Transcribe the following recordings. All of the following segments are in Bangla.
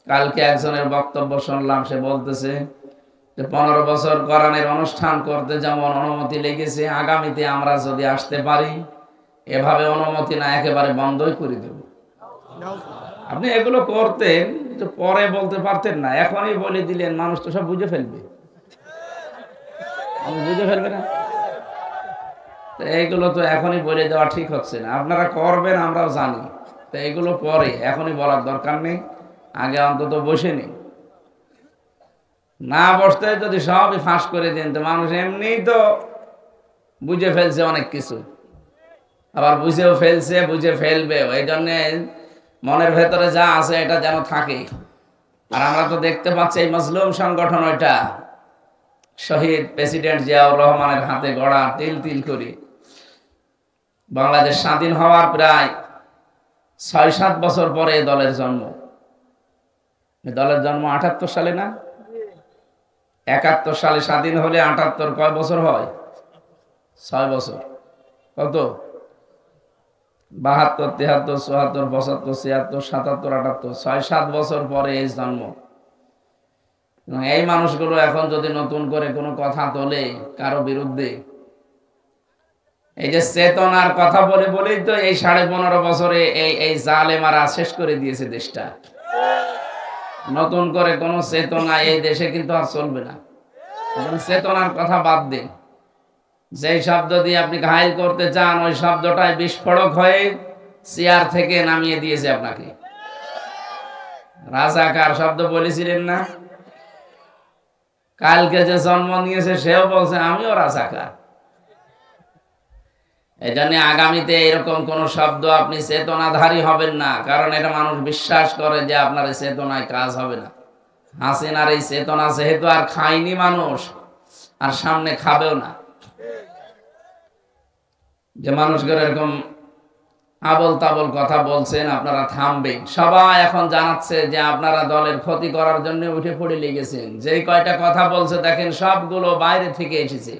কালকে একজনের বক্তব্য শুনলাম, সে বলতেছে যে 15 বছর কোরআনের অনুষ্ঠান করতে যেমন অনুমতি লেগেছে, আগামীতে আমরা যদি আসতে পারি এভাবে অনুমতি না একেবারে বন্ধই করে দেব। আপনি এগুলো করতেন, পরে বলতে পারতেন না, এখনই বলে দিলেন, মানুষ তো সব বুঝে ফেলবে। বুঝে ফেলবে না, এইগুলো তো এখনই বলে দেওয়া ঠিক হচ্ছে না। আপনারা করবেন আমরাও জানি, তো এগুলো পরে, এখনই বলার দরকার নেই, আগে অন্তত বসে নেই। না বসতে যদি সবই ফাঁস করে দেন তো মানুষ এমনিই তো বুঝে ফেলছে অনেক কিছু, আবার বুঝেও ফেলছে, বুঝে ফেলবে। এই জন্য মনের ভেতরে যা আছে এটা যেন থাকে। আর আমরা তো দেখতে পাচ্ছি এই মজলুম সংগঠন, ওইটা শহীদ প্রেসিডেন্ট জিয়াউর রহমানের হাতে গড়া, তিল তিল করে বাংলাদেশ স্বাধীন হওয়ার প্রায় ৬-৭ বছর পরে দলের জন্ম। দলের জন্ম ৭৮ সালে না, ৭১ সালে স্বাধীন হলে ৭৮ কয় বছর হয়? ৬ বছর। কত? ৭২, ৭৩, ৭৪, ৭৫, ৭৬, ৭৭, ৬-৭ বছর পরে এই জন্ম। এই মানুষগুলো এখন যদি নতুন করে কোনো কথা তোলে কারো বিরুদ্ধে, এই যে চেতনার কথা বলে বলেই তো এই 15.5 বছরে এই জালেমারা শেষ করে দিয়েছে দেশটা। নতুন করে কোনো চেতনা এই দেশে কিন্তু আর চলবে না। চেতনার কথা বাদ দিন, যেই শব্দ দিয়ে আপনি ঘায়েল করতে চান ওই শব্দটাই বিস্ফোরক হয়ে চেয়ার থেকে নামিয়ে দিয়েছে আপনাকে। রাজাকার শব্দ বলেছিলেন না? কালকে যে জন্ম নিয়েছে সেও বলছে আমিও রাজাকার। এই জন্য আগামীতে এরকম কোন শব্দ আপনি চেতনাধারী হবেন না, কারণ এটা মানুষ বিশ্বাস করে যে আপনার এই চেতনায় কাজ হবে না। হাসিনার এই চেতনা যেহেতু আর খায়নি মানুষ, আর সামনে খাবেও না, যে মানুষগুলো এরকম আবল তাবল কথা বলছেন আপনারা থামবেন। সবাই এখন জানাচ্ছে যে আপনারা দলের ক্ষতি করার জন্য উঠে পড়ে লেগেছেন। যেই কয়টা কথা বলছে দেখেন সবগুলো বাইরে থেকে এসেছে,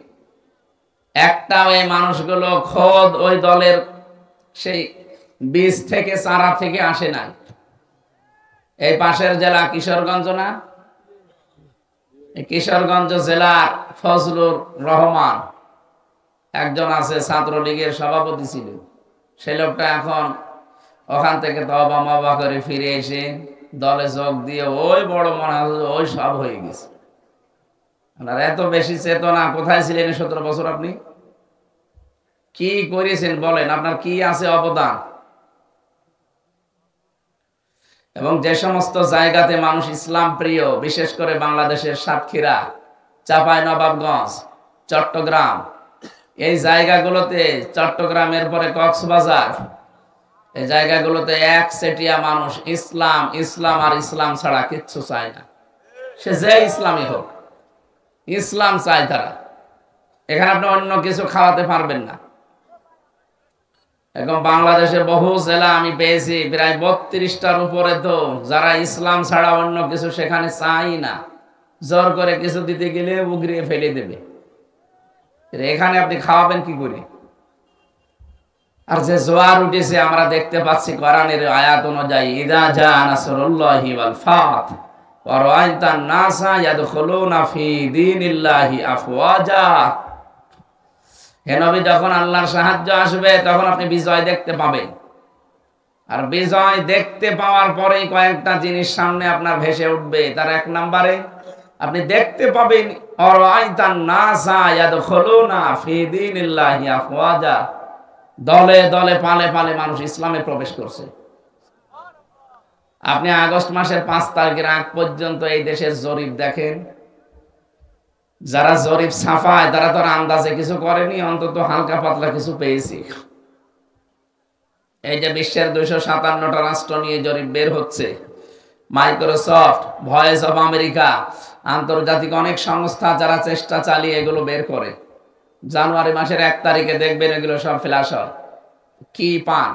একটাও এই মানুষগুলো খোদ ওই দলের সেই বীজ থেকে, চারা থেকে আসে নাই। এই পাশের জেলা কিশোরগঞ্জ না, কিশোরগঞ্জ জেলার ফজলুর রহমান একজন আছে, ছাত্রলীগের সভাপতি ছিল। সেই লোকটা এখন ওখান থেকে তওবা মাওবা করে ফিরে এসে দলে যোগ দিয়ে ওই বড় মনে হয় ওই সব হয়ে গেছে। আপনার এত বেশি চেতনা, কোথায় ছিলেন 17 বছর? আপনি কি করেছেন বলেন? আপনার কি আছে অবদান? এবং যে সমস্ত জায়গাতে মানুষ ইসলাম প্রিয়, বিশেষ করে বাংলাদেশের সাতক্ষীরা, চাঁপাইনবাবগঞ্জ, চট্টগ্রাম, এই জায়গাগুলোতে, চট্টগ্রামের পরে কক্সবাজার, এই জায়গাগুলোতে একচেটিয়া মানুষ ইসলাম ইসলাম আর ইসলাম ছাড়া কিচ্ছু চায় না। সে যে ইসলামই হোক, ইসলাম চায় তারা। এখানে আপনি অন্য কিছু খাওয়াতে পারবেন না। এখন বাংলাদেশে বহু জেলা আমি পেয়েছি, প্রায় 32টার উপরে, তো যারা ইসলাম ছাড়া অন্য কিছু সেখানে চাই না। জোর করে কিছু দিতে গেলে উগরিয়ে ফেলে দেবে। এখানে আপনি খাওয়াবেন কি করে? আর যে জোয়ার উঠেছে আমরা দেখতে পাচ্ছি কোরআনের আয়াত অনুযায়ী, ইযা জা নাসরুল্লাহি ওয়াল ফাত ওয়া রাআইতান নাসা ইয়াদখুলুনা ফি দীনিল্লাহি আফওয়াজা। হে নবী, যখন আল্লাহর সাহায্য আসবে তখন আপনি বিজয় দেখতে পাবেন। আর বিজয় দেখতে পাওয়ার পরেই কয়েকটা জিনিস সামনে আপনার ভেসে উঠবে। তার এক নম্বরে আপনি দেখতে পাবেন আরাআইতান নাসা ইয়াদখুলুনা ফি দীনিল্লাহি আফওয়াজা, দলে দলে পালে পালে মানুষ ইসলামে প্রবেশ করছে। আপনি আগস্ট মাসের 5 তারিখের আগ পর্যন্ত এই দেশের জরিপ দেখেন। যারা জরিপ ছাপায় তারা তো আন্দাজে কিছু করেনি, অন্তত হালকা পাতলা কিছু পেয়েছি। এই যে বিশ্বের 257টা রাষ্ট্র নিয়ে জরিপ বের হচ্ছে, মাইক্রোসফট, ভয়েস অফ আমেরিকা, আন্তর্জাতিক অনেক সংস্থা যারা চেষ্টা চালিয়ে এগুলো বের করে। জানুয়ারি মাসের 1 তারিখে দেখবেন এগুলো সব ফ্ল্যাশ হয়। কি পান?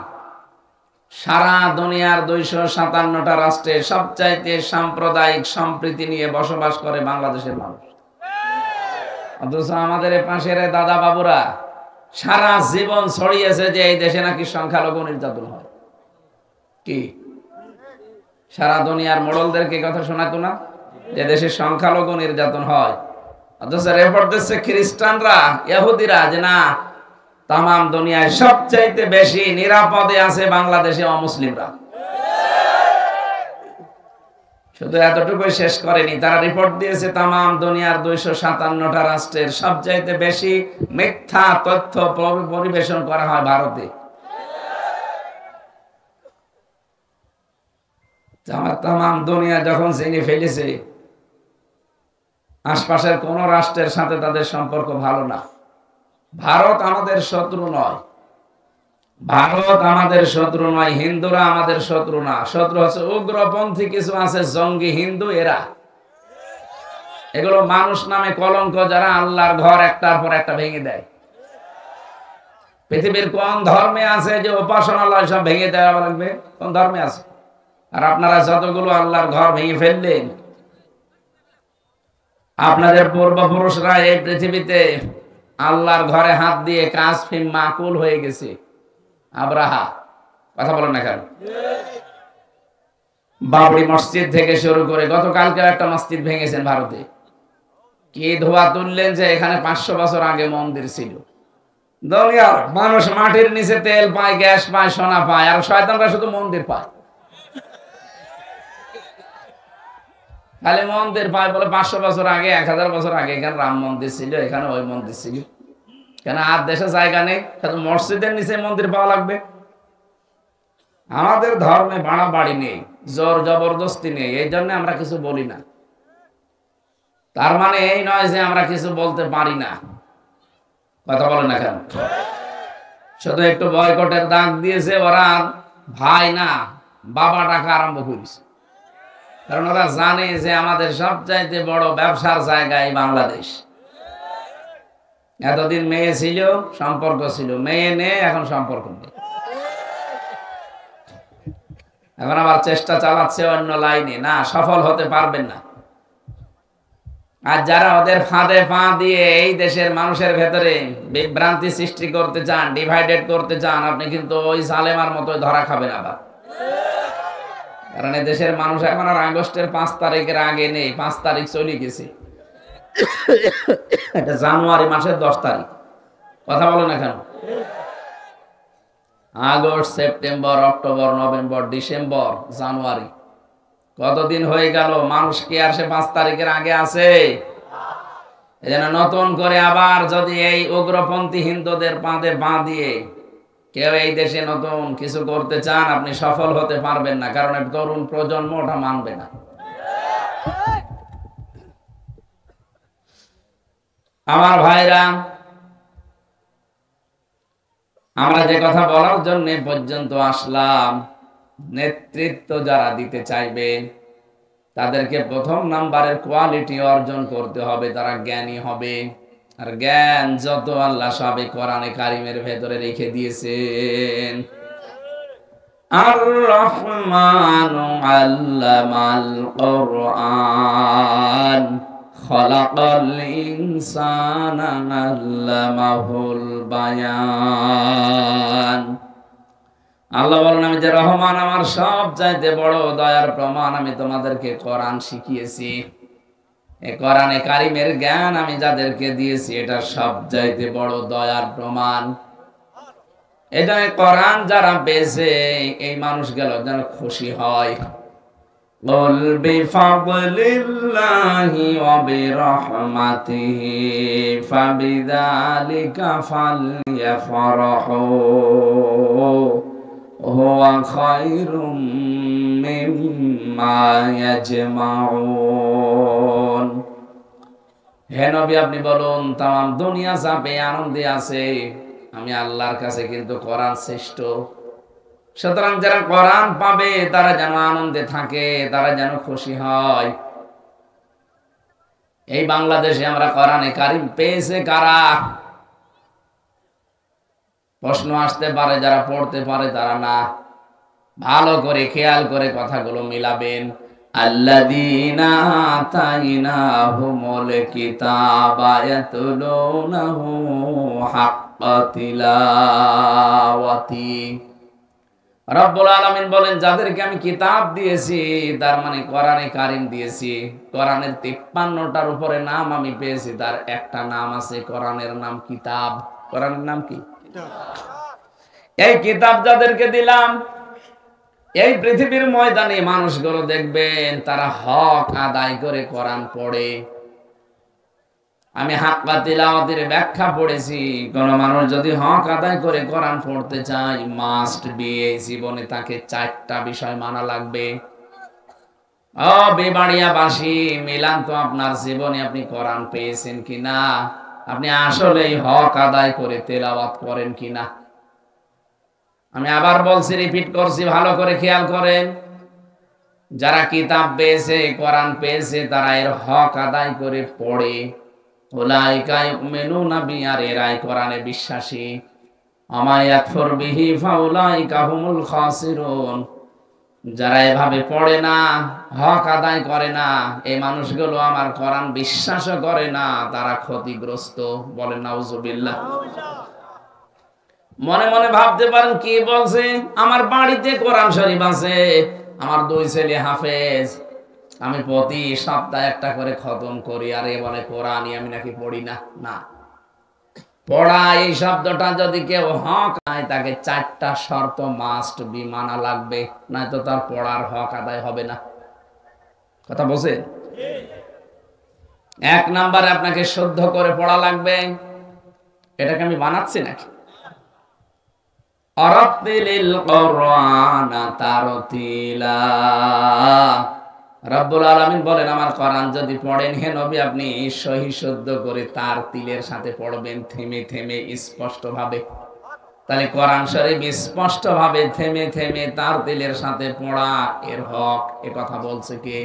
সারা দুনিয়ার 257টা রাষ্ট্রে সবচাইতে সাম্প্রদায়িক সম্প্রীতি নিয়ে বসবাস করে বাংলাদেশের মানুষ। অথচ আমাদের এই পাশের দাদা বাবুরা সারা জীবন ছড়িয়েছে যে এই দেশে নাকি সংখ্যালঘু নির্যাতন হয়। কি সারা দুনিয়ার মোড়লদেরকে কথা শোনাতো না যে দেশের সংখ্যালঘু নির্যাতন হয়, অথচ রেপোর্ট দিচ্ছে খ্রিস্টানরা, ইহুদিরা যে না, তামাম দুনিয়ায় সবচাইতে বেশি নিরাপদে আছে বাংলাদেশে অমুসলিমরা। শুধু এতটুকুই শেষ করেনি, তারা রিপোর্ট দিয়েছে তামাম দুনিয়ার 257টা রাষ্ট্রের সবচাইতে বেশি মিথ্যা তথ্য পরিবেশন করা হয় ভারতে। আমার তামাম দুনিয়া যখন চিনে ফেলেছে, আশপাশের কোন রাষ্ট্রের সাথে তাদের সম্পর্ক ভালো না। ভারত আমাদের শত্রু নয়, ভারত আমাদের শত্রু নয়, হিন্দুরা আমাদের শত্রু না। শত্রু হচ্ছে উগ্রপন্থী কিছু আছে, জঙ্গি হিন্দু, এরা। এগুলো মানুষ নামে কলঙ্ক, যারা আল্লাহর ঘর একটার পর একটা ভেঙে দেয়। পৃথিবীর কোন ধর্মে আছে যে উপাসনালয় সব ভেঙে দেওয়া লাগবে? কোন ধর্মে আছে? আর আপনারা যতগুলো আল্লাহর ঘর ভেঙে ফেললেন, আপনাদের পূর্বপুরুষরা এই পৃথিবীতে আল্লাহর ঘরে হাত দিয়ে কাজ ফিম মাকুল হয়ে গেছে। আব্রাহা, কথা বলেন না কেন? বাবরি মসজিদ থেকে শুরু করে গতকালকে একটা মসজিদ ভেঙেছেন ভারতে। কি ধোয়া তুললেন যে এখানে 500 বছর আগে মন্দির ছিল। দুনিয়ার মানুষ মাটির নিচে তেল পায়, গ্যাস পায়, সোনা পায়, আর শয়তানরা শুধু মন্দির পায়। খালি মন্দির পায় বলে 500 বছর আগে, 1000 বছর আগে এখানে রাম মন্দির ছিল, এখানে ওই মন্দির ছিল। কেন আর দেশে জায়গা নেই? মসজিদের নিচে মন্দির পাওয়া লাগবে। আমাদের ধর্মে বাড়াবাড়ি নেই, জোর জবরদস্তি নেই, এই জন্য আমরা কিছু বলি না। তার মানে এই নয় যে আমরা কিছু বলতে পারি না। কথা বলেন না কেন? শুধু একটু বয়কটের ডাক দিয়েছে, ওরা ভাই না বাবা ডাকা আরম্ভ করেছে। কারণ ওরা জানে যে আমাদের সবচাইতে বড় ব্যবসার জায়গা এই বাংলাদেশ। এতদিন মেয়ে ছিল, সম্পর্ক ছিল, মেয়ে নেই, এখন সম্পর্ক নেই। এখন আবার চেষ্টা চালাচ্ছে অন্য লাইনে। না, সফল হতে পারবেন না। আর যারা ওদের ফাঁদে পা দিয়ে এই দেশের মানুষের ভেতরে বিভ্রান্তি সৃষ্টি করতে চান, ডিভাইডেড করতে চান, আপনি কিন্তু ওই জালেমার মতো ধরা খাবেন আবার। কারণ এই দেশের মানুষ এখন আর আগস্টের 5 তারিখের আগে নেই। 5 তারিখ চলে গেছে, এটা জানুয়ারি মাসের 10 তারিখ। কথা বলো না কেন? August, September, October, November, December, January, কতদিন হয়ে গেল? মানুষ কি আর সে 5 তারিখের আগে আছে? এজন্য নতুন করে আবার যদি এই উগ্রপন্থী হিন্দুদের পাঁদে পা দিয়ে কেউ এই দেশে নতুন কিছু করতে চান, আপনি সফল হতে পারবেন না। কারণ তরুণ প্রজন্ম ওটা মানবে না। আমার ভাইরা, আমরা যে কথা বলার জন্য পর্যন্ত আসলাম, নেতৃত্ব যারা দিতে চাইবে তাদেরকে প্রথম নাম্বারের কোয়ালিটি অর্জন করতে হবে, তারা জ্ঞানী হবে। আর জ্ঞান যত আল্লাহ সবে কোরআনে কারিমের ভেতরে রেখে দিয়েছেন। আর রহমানু আল্লামাল কোরআন খলাকাল ইনসানা আল্লামাহুল বায়ান। আল্লাহ বলেন, আমি যে রহমান, আমার সব চাইতে বড় দয়ার প্রমাণ, আমি তোমাদেরকে কোরআন শিখিয়েছি। এই কোরআনে কারিমের জ্ঞান আমি যাদেরকে দিয়েছি, এটা সব চাইতে বড় দয়ার প্রমাণ। এটা কোরআন যারা পেয়েছে, এই মানুষগুলো যেন খুশি হয়। قل بفضل الله وبرحمته فبذلك فليفرحوا هو خير مما يجمعون। হে নবী, আপনি বলুন, তাম দুনিয়া চাপে আনন্দে আছে, আমি আল্লাহর কাছে কিন্তু কোরআন শ্রেষ্ঠ। সুতরাং যারা কোরআন পাবে তারা যেন আনন্দে থাকে, তারা যেন খুশি হয়। এই বাংলাদেশে আমরা কোরআনে কারিম পেয়েছে কারা? প্রশ্ন আসতে পারে, যারা পড়তে পারে তারা না। ভালো করে খেয়াল করে কথাগুলো মিলাবেন। আল্লাযীনা আতাইনাহুমুল কিতাবা ইয়াতলুনাহু হাক্কা তিলাওয়াতি রব্বুল আলামিন বলেন, যাদেরকে আমি কিতাব দিয়েছি, তার মানে কোরআনে কারীম দিয়েছি, কোরআনের 53টার উপরে নাম আমি পেয়েছি, তার একটা নাম আছে, কোরআনের নাম কিতাব। কোরআনের নাম কি? এই কিতাব যাদেরকে দিলাম, এই পৃথিবীর ময়দানে মানুষগুলো দেখবেন তারা হক আদায় করে কোরআন পড়ে। আমি হাক্কা তিলাওয়াতের ব্যাখ্যা পড়েছি, কোন মানুষ যদি হক আদায় করে কোরআন পড়তে চায়, মাস্ট বি, এই জীবনে তাকে 4টা বিষয় মানা লাগবে। ও বেবাড়িয়াবাসী, মিলান তো আপনার জীবনে আপনি কোরআন পেয়েছেন কিনা, আপনি আসলেই হক আদায় করে তেলাওয়াত করেন কিনা। আমি আবার বলছি, রিপিট করছি, ভালো করে খেয়াল করেন। যারা কিতাব পেয়েছে, কোরআন পেয়েছে, তারা এর হক আদায় করে পড়ে। উলাইকা ইউমিনুনা বিহি, আর এরাই কোরআনে বিশ্বাসী। আমা ইয়াকফুর বিহি ফাউলাইকা হুমুল খাসিরুন। যারা এভাবে পড়ে না, হক আদায় করে না, এই মানুষগুলো আমার কোরআন বিশ্বাসও করে না, তারা ক্ষতিগ্রস্ত। বলেন নাউজুবিল্লাহ। মনে মনে ভাবতে পারেন কি বলছে, আমার বাড়িতে কোরআন শরীফ আছে, আমার 2 ছেলে হাফেজ, আমি প্রতি সপ্তাহে একটা করে খতম করি, আর এ বলে কোরআনই আমি নাকি পড়ি না। না, পড়া এই শব্দটা যদি কেউ হক আয়, তাকে 4টা শর্ত মাস্ট বি মানা লাগবে, নয়তো তার পড়ার হক আদায় হবে না। কথা বলছে? 1 নম্বরে আপনাকে শুদ্ধ করে পড়া লাগবে। এটাকে আমি বানাচ্ছি নাকি? আরাতিলিল কোরআনা তারতিলা। রব্বুল আলামিন বলেন, আমার কোরআন যদি পড়েন হে নবী, আপনি সহি শুদ্ধ করে তার তিলের সাথে পড়বেন, থেমে থেমে স্পষ্ট ভাবে। তাহলে কোরআন শরীফ স্পষ্ট ভাবে থেমে থেমে তার তিলের সাথে পড়া এর হক। এ কথা বলছে কে?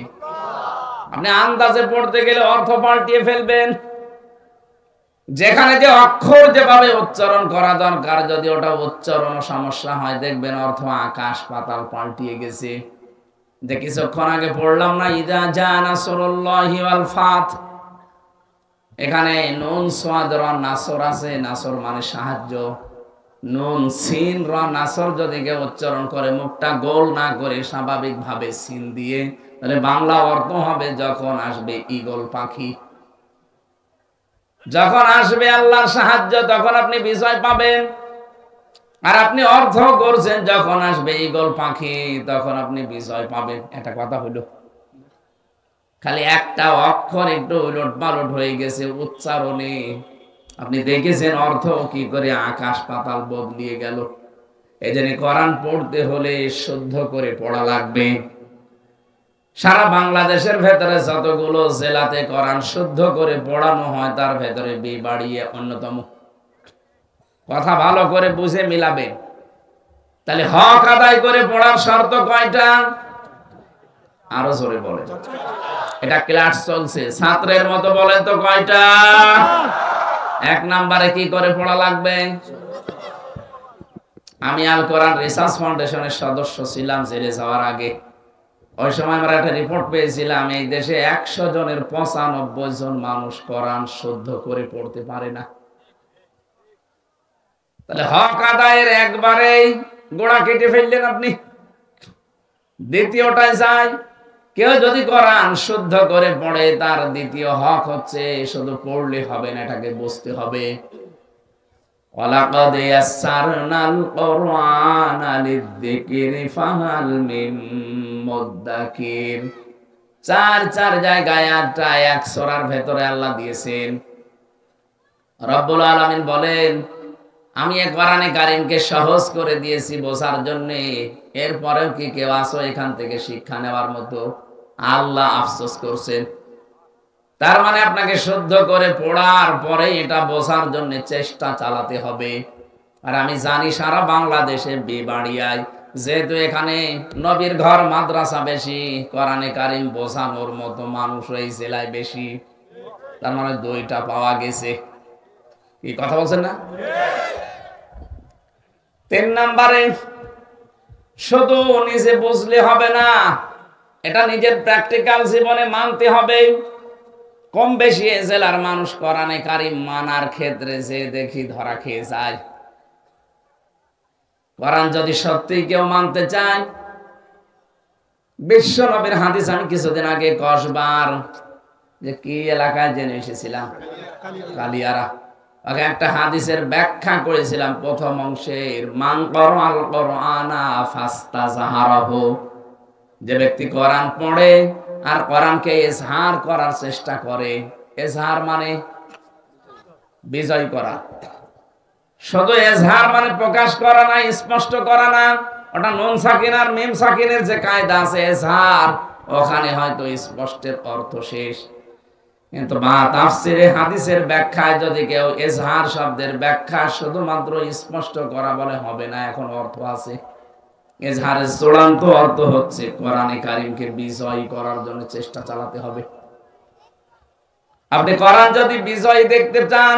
আপনি আন্দাজে পড়তে গেলে অর্থ পাল্টিয়ে ফেলবেন। যেখানে যে অক্ষর যেভাবে উচ্চারণ করা দরকার, যদি ওটা উচ্চারণ সমস্যা হয়, দেখবেন অর্থ আকাশ পাতাল পাল্টিয়ে গেছে। যে কিছুক্ষণ আগে পড়লাম না, ইদা জা নাসরুল্লাহি ওয়াল ফাত, এখানে নুন সাদ র নাসর আছে, নাসর মানে সাহায্য। নুন সিন র নাসর যদি কেউ উচ্চারণ করে, মুখটা গোল না করে স্বাভাবিক ভাবে সিন দিয়ে, তাহলে বাংলা অর্থ হবে, যখন আসবে ঈগল পাখি, যখন আসবে আল্লাহর সাহায্য, তখন আপনি বিজয় পাবেন। আর আপনি অর্থ করছেন, যখন আসবে ঈগল পাখি, তখন আপনি বিজয় পাবেন। এটা কথা হলো। খালি একটা অক্ষর একটু উলট পালট হয়ে গেছে উচ্চারণে, আপনি দেখেছেন অর্থ কি করে আকাশ পাতাল বদলিয়ে গেল। এজন্য কোরআন পড়তে হলে শুদ্ধ করে পড়া লাগবে। সারা বাংলাদেশের ভেতরে যতগুলো জেলাতে কোরআন শুদ্ধ করে পড়ানো হয়, তার ভেতরে বিবাড়িয়া অন্যতম। কথা ভালো করে বুঝে মিলাবেন। তাহলে হক আদায় করে পড়ার শর্ত কয়টা? আরো জোরে বলেন। এটা ক্লাস চলছে, ছাত্রের মতো বলেন তো কয়টা? 1 নম্বরে কি করে পড়া লাগবে? আমি আল কোরআন রিসার্চ ফাউন্ডেশনের সদস্য ছিলাম জেলে যাওয়ার আগে। ওই সময় আমরা একটা রিপোর্ট পেয়েছিলাম, এই দেশে 100 জনের 95 জন মানুষ কোরআন শুদ্ধ করে পড়তে পারে না। তাহলে হক আদায়ের একবারেই গোড়া কেটে ফেললেন আপনি। দ্বিতীয়টায় যায়, কেউ যদি কোরআন শুদ্ধ করে পড়ে, তার দ্বিতীয় হক হচ্ছে শুধু পড়লে হবে না, এটাকে বুঝতে হবে। ওয়ালাকাদ ইয়াসসারনাল কুরআনা লিয-যিকরি ফাহাল মিন মুদ্দাকির। 4 জায়গায় 8টা এক সূরার ভেতরে আল্লাহ দিয়েছেন। রব্বুল আলামিন বলেন, আমি এই কোরআনে কারীমকে সহজ করে দিয়েছি বোঝার জন্য, এরপরেও কি কেউ আসো এখান থেকে শিক্ষা নেওয়ার মতো? আল্লাহ আফসোস করছেন। তার মানে আপনাকে শুদ্ধ করে পড়ার পরে এটা বোঝার জন্য চেষ্টা চালাতে হবে। আর আমি জানি সারা বাংলাদেশে বিবাড়িয়ায়, যেহেতু এখানে নবীর ঘর মাদ্রাসা বেশি, কোরআনে কারীম বোঝানোর মতো মানুষ এই জেলায় বেশি, তার মানে 2টা পাওয়া গেছে। কি কথা বলছেন না? 3 নম্বরে, শুধু নিজে বুঝলে হবে না, এটা নিজের প্র্যাকটিক্যাল জীবনে মানতে হবে। কম বেশি এ জেলার মানুষ কোরআনে কারীম মানার ক্ষেত্রে যে দেখি ধরা খেয়ে যায়। কোরআন যদি সত্যি কেউ মানতে চায়, বিশ্ব নবীর হাদিস আমি কিছুদিন আগে কসবার যে কি এলাকায় জেনে এসেছিলাম, কালিয়ারা, ওকে একটা হাদিসের ব্যাখ্যা করেছিলাম প্রথম অংশের, মান করাল কোরআনা ফাস্তাযহারাহু, যে ব্যক্তি কোরআন পড়ে আর কোরআনকে ইজহার করার চেষ্টা করে, ইজহার মানে বিজয় করা, শুধু ইজহার মানে প্রকাশ করা না, স্পষ্ট করা না, ওটা নুন সাকিন আর মিম সাকিনের যে কায়দা আছে ইজহার, ওখানে হয়তো স্পষ্টের অর্থ শেষ। কিন্তু তাফসিরে হাদিসের ব্যাখ্যায় যদি কেউ ইজহার শব্দের ব্যাখ্যা শুধুমাত্র স্পষ্ট করা বলে, হবে না, এখন অর্থ আছে। ইজহারের চূড়ান্ত অর্থ হচ্ছে কোরআনে কারীমকে বিজয় করার জন্য চেষ্টা চালাতে হবে। আপনি কোরআন যদি বিজয় দেখতে চান,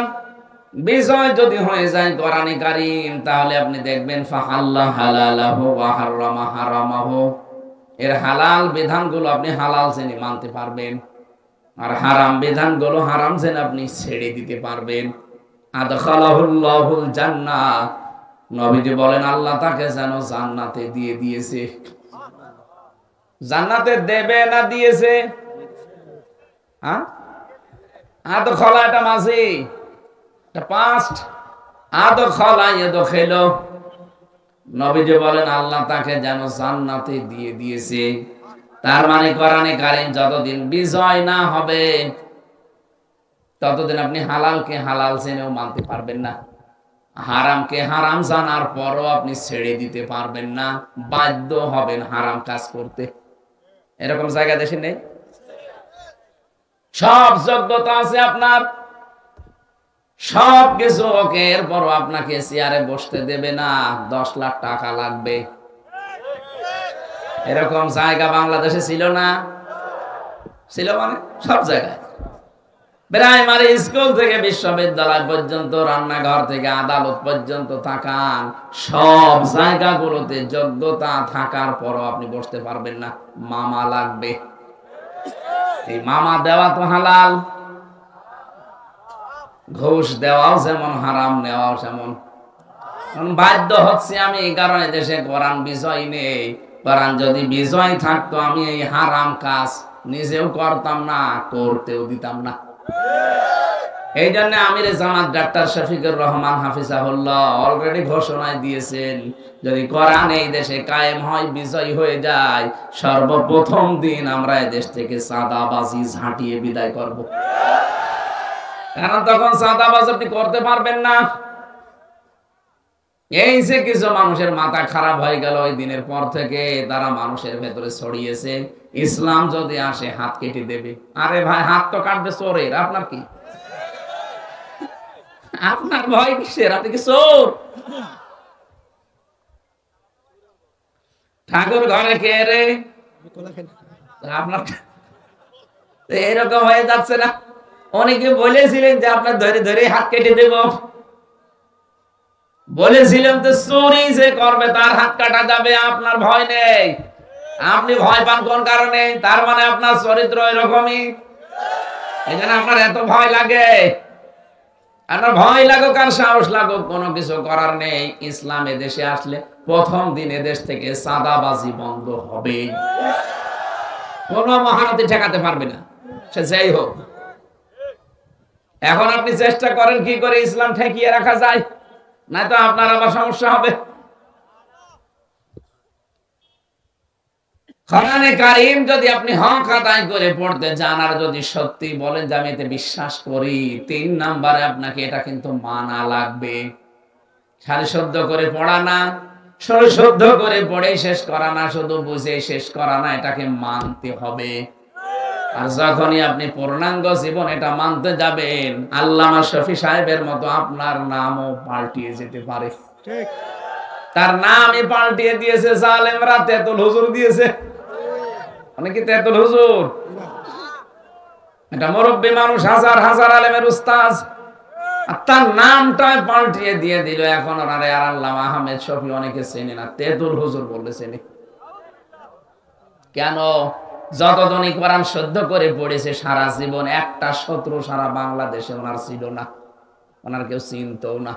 বিজয় যদি হয়ে যায় কোরআনে কারীম, তাহলে আপনি দেখবেন ফাহাল্লা হালালাহু ওয়া হারামা হারামাহু, এর হালাল বিধানগুলো আপনি হালাল জেনে মানতে পারবেন, আর হারাম বিধানগুলো হারাম জেনে আপনি ছেড়ে দিতে পারবেন। আদখালাহুল্লাহুল জান্নাহ, নবীজি বলেন আল্লাহ তাকে যেন জান্নাতে দিয়ে দিয়েছে। জান্নাতে দেবে না দিয়েছে? হ্যাঁ, আদখালা এটা মাঝি, এটা পাস্ট, আদখালা ইয়াদখিলু, নবীজি বলেন আল্লাহ তাকে যেন জান্নাতে দিয়ে দিয়েছে। তার মানে কোরআনে কারীম যতদিন বিজয় না হবে ততদিন আপনি হালালকে হালাল জেনেও মানতে পারবেন না, হারামকে হারাম জানার পরও আপনি ছেড়ে দিতে পারবেন না, বাধ্য হবেন হারাম কাজ করতে। এরকম জায়গা দেশে নেই? সব যোগ্যতা আছে আপনার, সব কিছু ওকে, এরপরও আপনাকে চেয়ারে বসতে দেবে না, 10 লাখ টাকা লাগবে। এরকম জায়গা বাংলাদেশে ছিল না? ছিল মানে সব জায়গায়, প্রাইমারি স্কুল থেকে বিশ্ববিদ্যালয় পর্যন্ত, রান্নাঘর থেকে আদালত পর্যন্ত তাকান, সব জায়গাগুলোতে যোগ্যতা থাকার পরও আপনি বসতে পারবেন না, মামা লাগবে। এই মামা দেওয়া তো হালাল, ঘুষ দেওয়াও যেমন হারাম, নেওয়াও যেমন। বাধ্য হচ্ছে আমি, এই কারণে দেশে কোরআন বিজয় নেই। কোরআন যদি বিজয় থাকতো আমি এই হারাম কাজ নিজেও করতাম না, করতেও দিতাম না। এই জন্য আমির জামাত ডাক্তার শফিকুর রহমান হাফিজাহুল্লাহ অলরেডি ঘোষণায় দিয়েছেন, যদি কোরআন এই দেশে কায়েম হয়, বিজয় হয়ে যায়, সর্বপ্রথম দিন আমরা এই দেশ থেকে চাঁদাবাজি ঝাঁটিয়ে বিদায় করব। কারণ তখন চাঁদাবাজ আপনি করতে পারবেন না। এই যে কিছু মানুষের মাথা খারাপ হয়ে গেল ওই দিনের পর থেকে, তারা মানুষের ভেতরে ছড়িয়েছে ইসলাম যদি আসে হাত কেটে দেবে। আরে ভাই, হাত তো কাটবে চোরের, আপনার কি? আপনার ভয় কিসের? আপনি কি চোর? ঠাকুর ঘরে কে রে? আপনার এরকম হয়ে যাচ্ছে না? অনেকে বলেছিলেন যে আপনার ধরে ধরে হাত কেটে দেব, বলেছিলেন তো চুরি যে করবে তার হাত কাটা যাবে, আপনার ভয় নেই। আপনি ভয় পান কোন কারণে? তার মানে আপনার চরিত্র এরকমই, এখানে আপনার এত ভয় লাগে। আপনার ভয় লাগুক আর সাহস লাগুক, কোনো কিছু করার নেই। ইসলাম এদেশে আসলে প্রথম দিন এদেশ থেকে চাঁদাবাজি বন্ধ হবে, কোনো মহারথী ঠেকাতে পারবে না, সে যাই হোক। এখন আপনি চেষ্টা করেন কি করে ইসলাম ঠেকিয়ে রাখা যায়, না তো আপনার আবার সমস্যা হবে। কোরআনে কারীম যদি আপনি হক আদায় করে পড়তে চান, আর যদি সত্যি বলেন যে আমি এতে বিশ্বাস করি, 3 নম্বরে আপনাকে এটা কিন্তু মানা লাগবে। খালি শুদ্ধ করে পড়া না, শুদ্ধ করে পড়ে শেষ করা না, শুধু বুঝে শেষ করা না, এটাকে মানতে হবে। আর যখনই আপনি পূর্ণাঙ্গ জীবন এটা মানতে যাবেন, আল্লামা শফি সাহেবের মতো আপনার নামও পাল্টিয়ে যেতে পারে। ঠিক, তার নামই পাল্টিয়ে দিয়েছে জালেমরা, তেতুল হুজুর দিয়েছে। অনেকে তেতুল হুজুর, এটা মুরব্বী মানুষ, হাজার হাজার আলেমের উস্তাদ, আর তার নামটাই পাল্টিয়ে দিয়ে দিল। এখন ওনারে আর আল্লামা আহমেদ শফি অনেকে চেনে না, তেতুল হুজুর বললে চেনে। কেন? যতজনই কোরআন শুদ্ধ করে পড়েছে সারা জীবন, একটা শত্রু সারা বাংলাদেশে ওনার ছিল না, ওনার কেউ চিনতও না।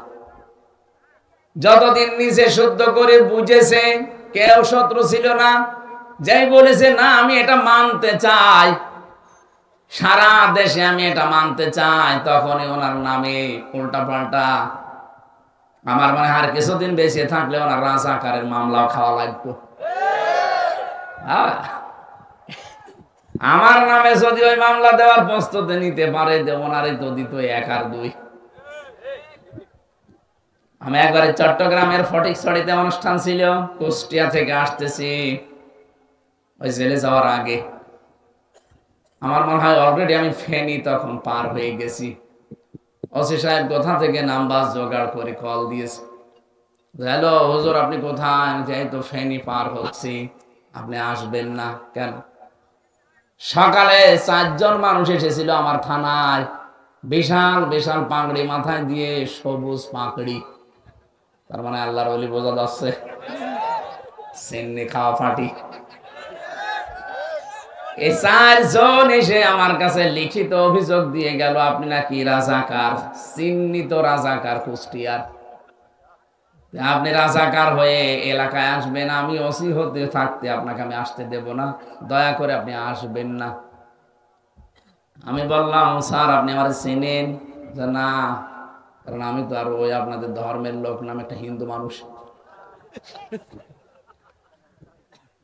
যতদিন নিজে শুদ্ধ করে বুঝেছে, কেউ শত্রু ছিল না। যাই বলেছে না আমি এটা মানতে চাই, সারা দেশে আমি এটা মানতে চাই, তখনই ওনার নামে উল্টা পাল্টা। আমার মনে হয় আর কিছুদিন বেঁচে থাকলে ওনার রাজাকারের মামলাও খাওয়া লাগতো। আমার নামে যদি ওই মামলা দেওয়ার প্রস্তুতি নিতে পারে, ওনারই তো দিত 1 আর 2। আমি একবারে চট্টগ্রামের ফটিকছড়িতে অনুষ্ঠান ছিল, কুষ্টিয়া থেকে আসতেছি ওই জেলে যাওয়ার আগে। আমার মনে হয় অলরেডি আমি ফেনী তখন পার হয়ে গেছি। ওসি সাহেব কোথা থেকে নাম্বার জোগাড় করে কল দিয়েছে, হ্যালো হুজুর আপনি কোথায়? আমি যাই তো ফেনী পার হচ্ছি, আপনি আসবেন না কেন? সকালে 4 জন মানুষ এসেছিল আমার থানায়, বিশাল বিশাল পাগড়ি মাথায় দিয়ে, সবুজ পাগড়ি। তার মানে আল্লাহর ওলি বোঝা যাচ্ছে, সিন্নি খাওয়া ফাটি। এই 4 জন এসে আমার কাছে লিখিত অভিযোগ দিয়ে গেল, আপনি নাকি রাজাকার, চিহ্নিত রাজাকার কুষ্টিয়ার। আপনি রাজাকার হয়ে এলাকায় আসবেন, আমি ওসি হতে থাকতে আপনাকে আমি আসতে দেব না, দয়া করে আপনি আসবেন না। আমি বললাম স্যার আপনি আমার চেনেন? না, কারণ আমি তো আর ওই আপনাদের ধর্মের লোক না, আমি একটা হিন্দু মানুষ।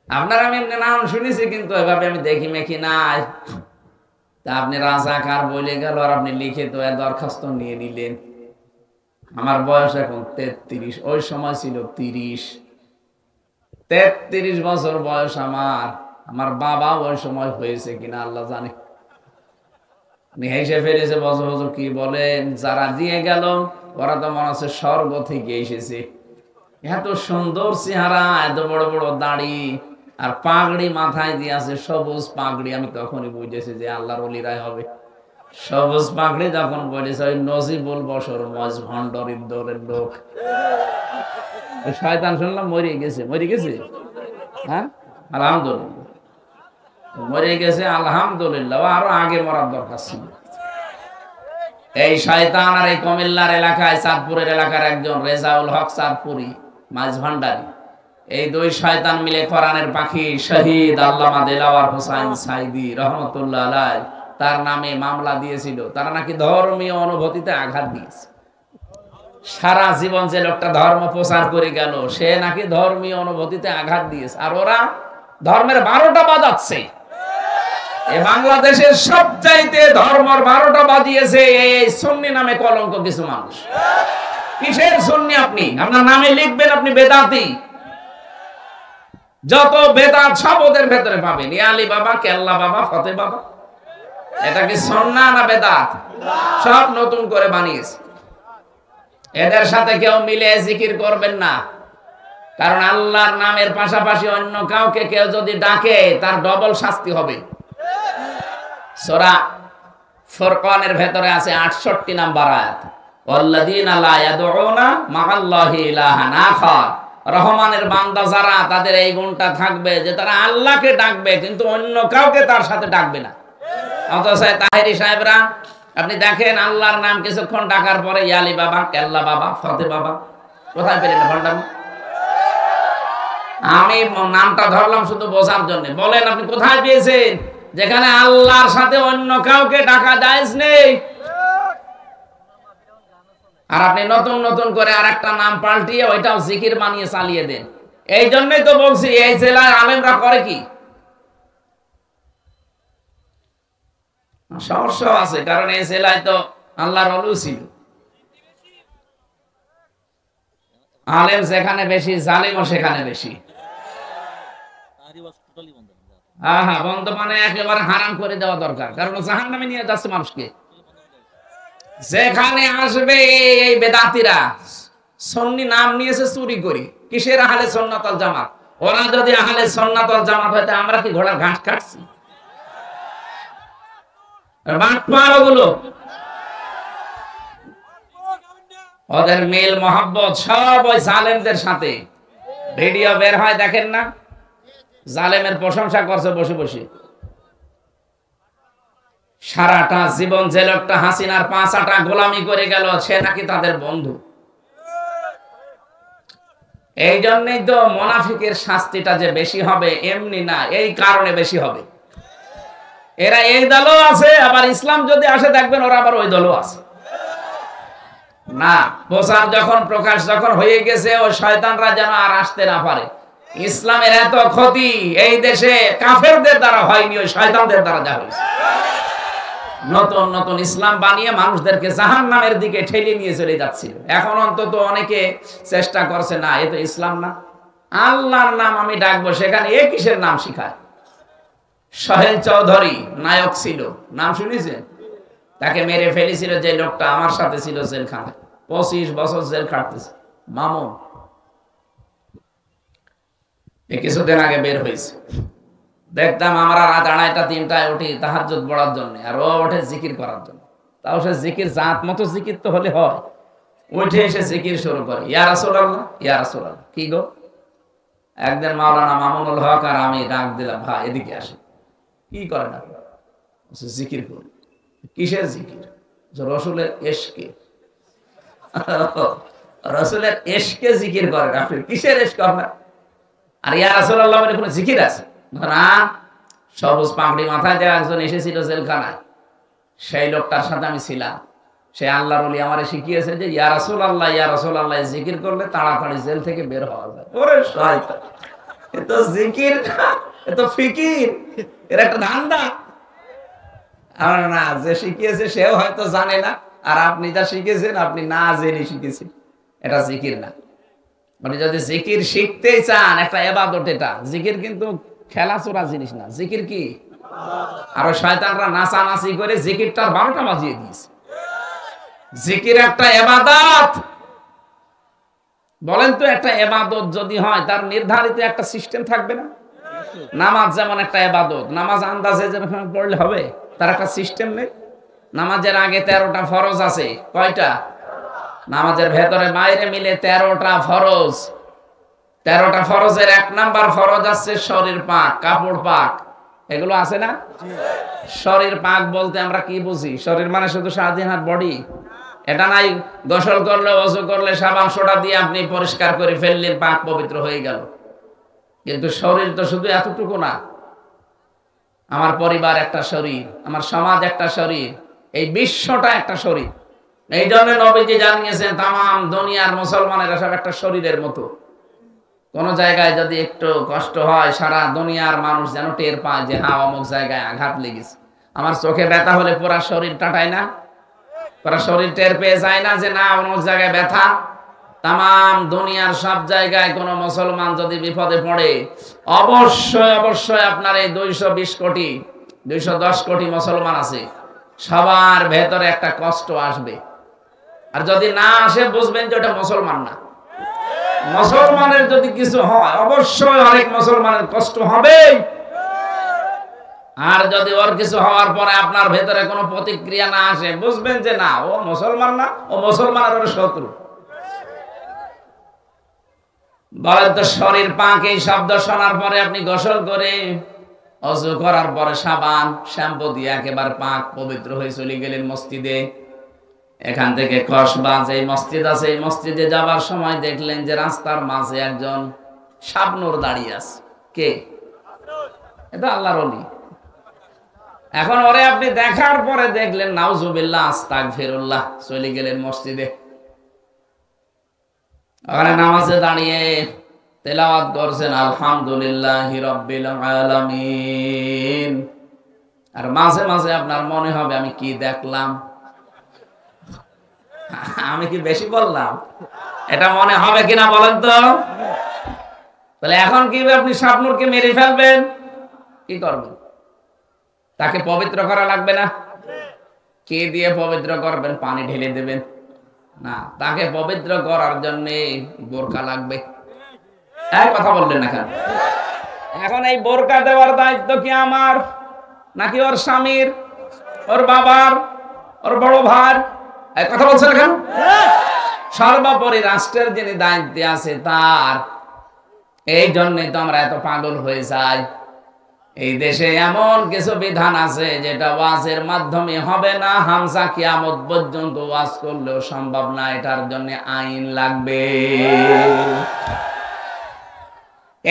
আপনার আমি এমনি নাম শুনেছি, কিন্তু এভাবে আমি দেখি মেখি নাই। তা আপনি রাজাকার বলে গেল, আর আপনি লিখে তো দরখাস্ত নিয়ে নিলেন। আমার বয়স এখন 33, ওই সময় ছিল 30। 33 বছর বয়স আমার। আমার বাবা ওই সময় হয়েছে কিনা আল্লাহ জানে। হেসে ফেলেছে, বছর বছর কি বলেন। যারা দিয়ে গেল ওরা তো মনে হচ্ছে স্বর্গ থেকে এসেছে। এত সুন্দর চেহারা, এত বড় বড় দাড়ি, আর পাগড়ি মাথায় দিয়ে আছে, সবুজ পাগড়ি। আমি তখনই বুঝেছি যে আল্লাহর ওলিরাই হবে। সবুজ পাগড়ি যখন বলেছে, ওই নজিবুল বসর মজ ভণ্ডরের দলের লোক। শয়তান শুনলাম মরে গেছে, মরে গেছে। হ্যাঁ আলহামদুলিল্লাহ মরে গেছে, আলহামদুলিল্লাহ। আরো আগে মরার দরকার ছিল। এই শয়তান আর এই কুমিল্লার এলাকায়, চাঁদপুরের এলাকার একজন রেজাউল হক চাঁদপুরি, মাঝ ভান্ডারী, এই 2 শয়তান মিলে কোরআনের পাখি শহীদ আল্লামা দেলাওয়ার হোসাইন সাইদি রহমতুল্লাহ আলাইহি তার নামে মামলা দিয়েছিল। তারা নাকি ধর্মীয় অনুভূতিতে আঘাত দিয়েছে। সারা জীবন যে লোকটা ধর্ম প্রচার করে গেল, সে নাকি ধর্মীয় অনুভূতিতে আঘাত দিয়েছে। আর ওরা ধর্মের 12টা বাজাচ্ছে। এই বাংলাদেশের সবচাইতে ধর্মের 12টা বাজিয়েছে এই সুন্নি নামে কলঙ্ক কিছু মানুষ। কিসের সুন্নি? আপনি আপনার নামে লিখবেন আপনি বেদাতি। যত বেদাত সব ওদের ভেতরে পাবেন। ইয়ালি বাবা, কেল্লা বাবা, ফতে বাবা। এটা কি সুন্নাহ না বেদাত? সব নতুন করে বানিয়েছে। এদের সাথে কেউ মিলে জিকির করবেন না, কারণ আল্লাহর নামের পাশাপাশি অন্য কাউকে কেউ যদি ডাকে তার ডবল শাস্তি হবে। সূরা ফুরকানের ভেতরে আছে 68 নাম্বার আয়াত, ওয়াল্লাযীনা লা ইয়াদউনা মা'আল্লাহি ইলাহান আখার। রহমানের বান্দা যারা, তাদের এই গুণটা থাকবে যে তারা আল্লাহকে ডাকবে, কিন্তু অন্য কাউকে তার সাথে ডাকবে না। অথচ তাহেরি সাহেবরা আপনি দেখেন, আল্লাহর নাম কিছুক্ষণ ডাকার পরে ইয়ালি বাবা, কেল্লা বাবা, ফতে বাবা। কোথায় পেলেন ভণ্ডামি? আমি নামটা ধরলাম শুধু বোঝার জন্য। বলেন আপনি কোথায় পেয়েছেন যেখানে আল্লাহর সাথে অন্য কাউকে ডাকা জায়েজ নেই? আর আপনি নতুন নতুন করে আরেকটা নাম পাল্টিয়ে ওইটাও জিকির বানিয়ে চালিয়ে দেন। এই জন্যই তো বলছি, এই জেলার আলেমরা করে কি? সমস্যা আছে, কারণ এই জেলায় তো আল্লাহর ওলি ছিল। আলেম যেখানে বেশি, জালিমও সেখানে বেশি। হ্যাঁ, বন্ধ মানে একেবারে হারাম করে দেওয়া দরকার, কারণ জাহান্নামে নিয়ে যাচ্ছে মানুষকে। যেখানে আসবে এই বেদাতিরা, সুন্নি নাম নিয়েছে চুরি করি। কিসের আহলে সুন্নাত ওয়াল জামাত? ওরা যদি আহলে সুন্নাত ওয়াল জামাত হইতো, আমরা কি ঘোড়ার ঘাস কাটছি? ওদের মেল মোহাব্বত সব ওই জালেমদের সাথে। ভিডিও বের হয় দেখেন না, জালেমের প্রশংসা করছে বসে বসে। সারাটা জীবন যে লোকটা হাসিনার 5 আটা গোলামি করে গেল, সে নাকি তাদের বন্ধু। এই জন্যই তো মুনাফিকের শাস্তিটা যে বেশি হবে এমনি না, এই কারণে বেশি হবে। এরা এই দলও আছে, আবার ইসলাম যদি আসে দেখবেন ওরা আবার ওই দলও আছে। না, প্রচার যখন প্রকাশ যখন হয়ে গেছে, ওই শয়তানরা যেন আর আসতে না পারে। ইসলামের এত ক্ষতি এই দেশে কাফেরদের দ্বারা হয়নি, ওই শয়তানদের দ্বারা যা হয়েছে। নতুন নতুন ইসলাম বানিয়ে মানুষদেরকে জাহান্নামের দিকে ঠেলে নিয়ে চলে যাচ্ছিল। এখন অন্তত অনেকে চেষ্টা করছে, না এ তো ইসলাম না, আল্লাহর নাম আমি ডাকবো, সেখানে এ কিসের নাম শিখায়। সোহেল চৌধুরী নায়ক ছিল, নাম শুনেছেন? তাকে মেরে ফেলেছিল যে লোকটা আমার সাথে ছিল জেলখানায়, 25 বছর জেল খাটতেছে, মামুন। কিছুদিন আগে বের হয়েছে। দেখতাম আমরা রাত 2:30 3টায় উঠি তাহাজ্জুদ পড়ার জন্য, আর ও ওঠে জিকির করার জন্য। তাও সে জিকির জাত মতো জিকির তো হলে হয়, উঠে এসে জিকির শুরু করে, ইয়া রাসূলুল্লাহ ইয়া রাসূলুল্লাহ। কি গো? একদিন মাওলানা মামুনুল হক আর আমি ডাক দিলাম, ভাই এদিকে আসে। কি করেন আপনি? জিকির করি। কিসের জিকির? রসুলের এশকে। রসুলের এশকে জিকির করেন আপনি? কিসের এশক আপনার? আর ইয়া রাসূলুল্লাহ বলে কোনো জিকির আছে না? সবুজ পাগড়ি মাথায় যে একজন এসেছিল জেলখানায়, সেই লোকটার সাথে আমি ছিলাম। সে আল্লাহর ওলি আমারে শিখিয়েছে যে ইয়া রাসূলুল্লাহ জিকির করলে তাড়াতাড়ি জেল থেকে বের হওয়া যায়। ওরে শয়তান, এ তো জিকির না, এ তো ফিকির, এর একটা ধান্দা। আর না, যে শিখিয়েছে সেও হয়তো জানে না, আর আপনি যা শিখেছেন আপনি না জেনে শিখেছেন, এটা জিকির না। মানে যদি জিকির শিখতেই চান, একটা ইবাদত এটা। জিকির কিন্তু খেলাচোরা জিনিস না। জিকির কি? আর শয়তানরা নাচানাচি করে জিকিরটার 12টা বাজিয়ে দিয়েছে। জিকির একটা ইবাদত। বলেন তো, একটা ইবাদত যদি হয় তার নির্ধারিত একটা সিস্টেম থাকবে না? নামাজ যেমন একটা ইবাদত, নামাজ আন্দাজে যেরকম পড়লে হবে, তার একটা সিস্টেম নেই। নামাজের আগে 13টা ফরজ আছে। কয়টা? নামাজের ভেতরে বাইরে মিলে 13টা ফরজ। 13টা ফরজের 1 নাম্বার ফরজ আছে শরীর পাক, কাপড় পাক। এগুলো আছে না? শরীর পাক বলতে আমরা কি বুঝি? শরীর মানে শুধু স্বাধীন হাত বডি, এটা নাই। গোসল করলে, ওযু করলে, সাবান সোডা দিয়ে আপনি পরিষ্কার করে ফেললেন, পাক পবিত্র হয়ে গেল। কিন্তু শরীর তো শুধু এতটুকু না। আমার পরিবার একটা শরীর, আমার সমাজ একটা শরীর, এই বিশ্বটা একটা শরীর। এই জন্য নবীজি জানিয়েছেন তামাম দুনিয়ার মুসলমানেরা সব একটা শরীরের মতো। কোন জায়গায় যদি একটু কষ্ট হয়, সারা দুনিয়ার মানুষ যেন টের পায় যে হ্যাঁ অমুক জায়গায় আঘাত লেগেছে। আমার চোখে ব্যথা হলে পুরা শরীর টাটায় না? পুরা শরীর টের পেয়ে যায় না যে না অমুক জায়গায় ব্যথা? তামাম দুনিয়ার সব জায়গায় কোন মুসলমান যদি বিপদে পড়ে, অবশ্যই অবশ্যই আপনার এই 220 কোটি 210 কোটি মুসলমান আছে, সবার ভেতরে একটা কষ্ট আসবে। আর যদি না আসে, বুঝবেন যে ওটা মুসলমান না। মুসলমানের যদি কিছু হয়, অবশ্যই আরেক মুসলমানের কষ্ট হবে। আর যদি ওর কিছু হওয়ার পরে আপনার ভেতরে কোনো প্রতিক্রিয়া না আসে, বুঝবেন যে না ও মুসলমান না, ও মুসলমানের ওর শত্রু। বলেন তো, শরীর পাক এই শব্দ শোনার পরে আপনি গোসল করে, ওযু করার পরে সাবান শ্যাম্পু দিয়ে একেবারে পাক পবিত্র হয়ে চলে গেলেন মসজিদে। এখান থেকে কসবাজ এই মসজিদ আছে, এই মসজিদে যাবার সময় দেখলেন যে রাস্তার মাঝে একজন শাবনূর দাঁড়িয়ে আছে। কে? এটা আল্লাহর ওলি। এখন ওরে আপনি দেখার পরে দেখলেন নাউজুবিল্লাহ আস্তাগফিরুল্লাহ, চলে গেলেন মসজিদে। ওখানে নামাজে দাঁড়িয়ে তেলাওয়াত করছেন আলহামদুলিল্লাহি রাব্বিল আলামিন। আর মাঝে মাঝে আপনার মনে হবে আমি কি দেখলাম? আমি কি বেশি বললাম? এটা মনে হবে কিনা বলেন তো? তাহলে এখন কি আপনি শাবনূরকে মেরে ফেলবেন? কি করবেন? তাকে পবিত্র করা লাগবে না? কে দিয়ে পবিত্র করবেন? পানি ঢেলে দেবেন না, তাকে পবিত্র করার জন্য বোরকা লাগবে। এক কথা বললেন না কেন? এখন এই বোরকা দেওয়ার দায়িত্ব কি আমার নাকি ওর স্বামীর, ওর বাবার, ওর বড় ভাই? এক কথা বলছেন কেন? সর্বোপরি রাষ্ট্রের যিনি দায়িত্বে আছে তার। এই জন্যই তো আমরা এত পাগল হয়ে যাই। এই দেশে এমন কিছু বিধান আছে যেটা ওয়াজের মাধ্যমে হবে না, হামজা কিয়ামত পর্যন্ত ওয়াজ করলেও সম্ভব না, এটার জন্য আইন লাগবে।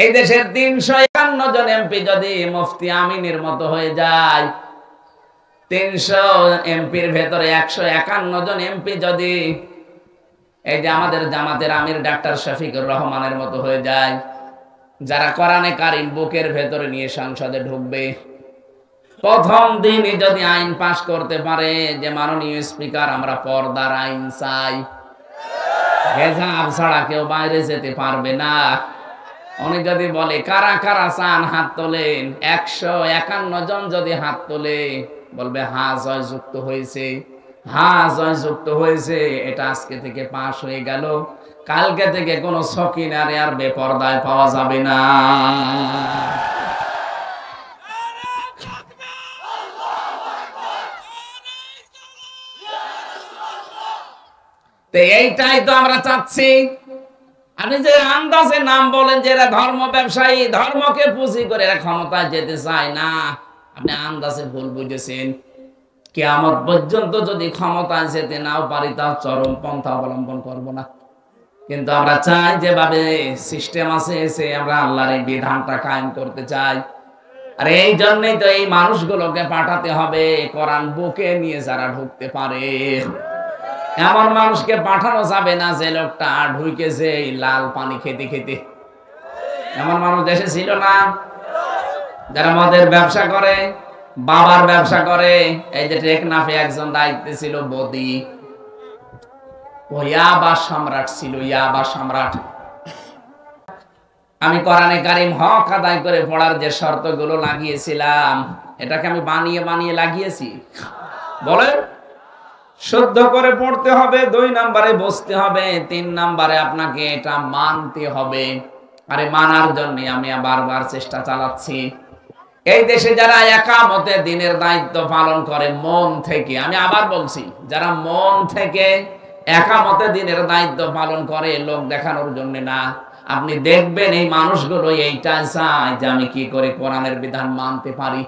এই দেশের 351 জন এমপি যদি মুফতি আমিনের মতো হয়ে যায়, 300 এমপির ভেতরে 151 জন এমপি যদি এই যে আমাদের জামাতের আমির ডাক্তার শফিকুর রহমানের মতো হয়ে যায়, যারা কোরআনে কারিম বুকের ভেতরে নিয়ে সংসদে ঢুকবে, প্রথম দিনই যদি আইন পাশ করতে পারে যে মাননীয় স্পিকার আমরা পর্দার আইন চাই, হেজাব ছাড়া কেউ বাইরে যেতে পারবে না, উনি যদি বলে কারা কারা চান হাত তোলেন, 151 জন যদি হাত তোলে, বলবে হ্যাঁ জয়যুক্ত হয়েছে, হ্যাঁ জয়যুক্ত হয়েছে, এটা আজকে থেকে পাশ হয়ে গেল, কালকে থেকে কোনো সকিনারে আর বেপরদায় পাওয়া যাবে না। এইটাই তো আমরা চাচ্ছি। আপনি যে আন্দাজে নাম বলেন যে এরা ধর্ম ব্যবসায়ী, ধর্মকে পুঁজি করে এরা ক্ষমতায় যেতে চায় না, আপনি আন্দাজে ভুল বুঝেছেন। কিয়ামত পর্যন্ত যদি ক্ষমতায় যেতে নাও পারি তাও চরম পন্থা অবলম্বন করব না, কিন্তু আমরা চাই যেভাবে সিস্টেম আছে সে আমরা আল্লাহর এই বিধানটা কায়েম করতে চাই। আর এই জন্যই তো এই মানুষগুলোকে পাঠাতে হবে কোরআন বুকে নিয়ে যারা ঢুকতে পারে। এমন মানুষকে পাঠানো যাবে না যে লোকটা ঢুকেছে লাল পানি খেতে খেতে। এমন মানুষ দেশে ছিল না? যারা মদের ব্যবসা করে, বাবার ব্যবসা করে। এই যে টেকনাফে একজন দায়িত্বে ছিল বদি, ও ইয়াবা সম্রাট ছিল, ইয়াবা সম্রাট। আমি কোরআনে কারিম হক আদায় করে পড়ার যে শর্তগুলো লাগিয়েছিলাম, এটাকে আমি বানিয়ে বানিয়ে লাগিয়েছি। বলেন, শুদ্ধ করে পড়তে হবে, 2 নম্বরে বসতে হবে, 3 নম্বরে আপনাকে এটা মানতে হবে। আরে মানার জন্য আমি বারবার চেষ্টা চালাচ্ছি। এই দেশে যারা একামতে দিনের দায়িত্ব পালন করে মন থেকে, আমি আবার বলছি, যারা মন থেকে একামতে দিনের দায়িত্ব পালন করে লোক দেখানোর জন্য না, আপনি দেখবেন এই মানুষগুলো এইটা চায় যে আমি কি করে কোরআনের বিধান মানতে পারি।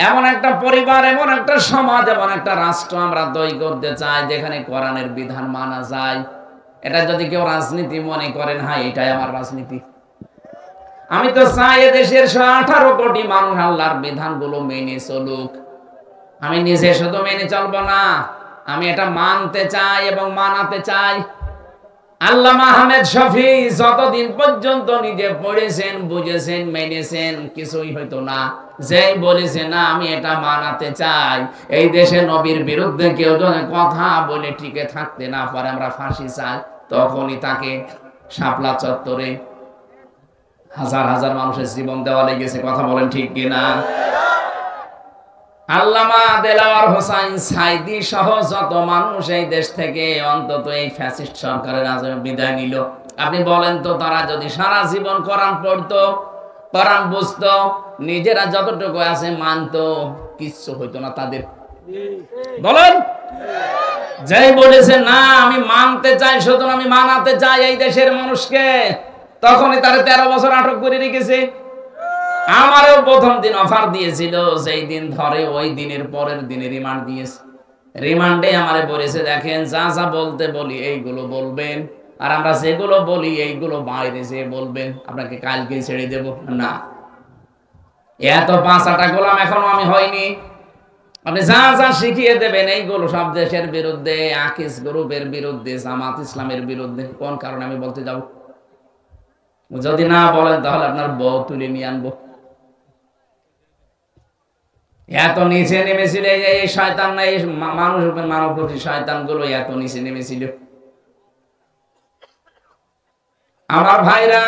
এমন একটা পরিবার, এমন একটা সমাজ, এমন একটা রাষ্ট্র আমরা তৈরি করতে চাই যেখানে কোরআনের বিধান মানা যায়। এটা যদি কেউ রাজনীতি মনে করেন, হ্যাঁ এটাই আমার রাজনীতি। আমি তো চাই এদেশের 18 কোটি মানুষ আল্লাহর বিধানগুলো মেনে চলুক। আমি নিজে শুধু মেনে চলবো না, আমি এটা মানতে চাই এবং মানাতে চাই। আল্লামা আহমেদ শফী যতদিন পর্যন্ত নিজে পড়েছেন, বুঝেছেন, মেনেছেন, কিছুই হইতো না। যেই বলেছে না আমি এটা মানাতে চাই, এই দেশে নবীর বিরুদ্ধে কেউ যদি কথা বলে টিকে থাকতে না পারে, আমরা ফাঁসি চাই, তখনই তাকে শাপলা চত্বরে হাজার হাজার মানুষের জীবন দেওয়া লেগেছে। কথা বলেন ঠিক কিনা? আল্লামা দেলাওয়ার হোসাইন সাইদি সহ যত মানুষ এই দেশ থেকে অন্তত এই ফ্যাসিস্ট সরকারের আজমে বিদায় নিল, আপনি বলেন তো তারা যদি সারা জীবন কোরআন পড়তো, কোরআন বুঝতো, নিজেরা যতটুকু আছে মানতো, কিচ্ছু হইতো না তাদের। বলেন, যেই বলেছে না আমি মানতে চাই, সুতরাং আমি মানাতে চাই এই দেশের মানুষকে, তখনই তারা 13 বছর আটক করে রেখেছে। আমারও প্রথম দিন অফার দিয়েছিল, যেই দিন ধরে ওই দিনের পরের দিনে রিমান্ড দিয়েছে। রিমান্ডে আমারে বলেছে দেখেন যা যা বলতে বলি এইগুলো বলবেন, আর আমরা যেগুলো বলি এইগুলো বাইরে যেয়ে বলবেন, আপনাকে কালকে ছেড়ে দেব না। এত 5-8টা গোলাম এখনো আমি হয়নি। আপনি যা যা শিখিয়ে দেবেন এইগুলো সব দেশের বিরুদ্ধে, আকিস গ্রুপের বিরুদ্ধে, জামাত ইসলামের বিরুদ্ধে। কোন কারণে আমি বলতে যাব? যদি না বলেন তাহলে আপনার বউ তুলে নিয়ে আনবো। এত নিচে নেমেছিল এই শয়তান, না এই মানুষ মানব প্রতি শয়তান গুলো এত নিচে নেমেছিল। আমার ভাইরা,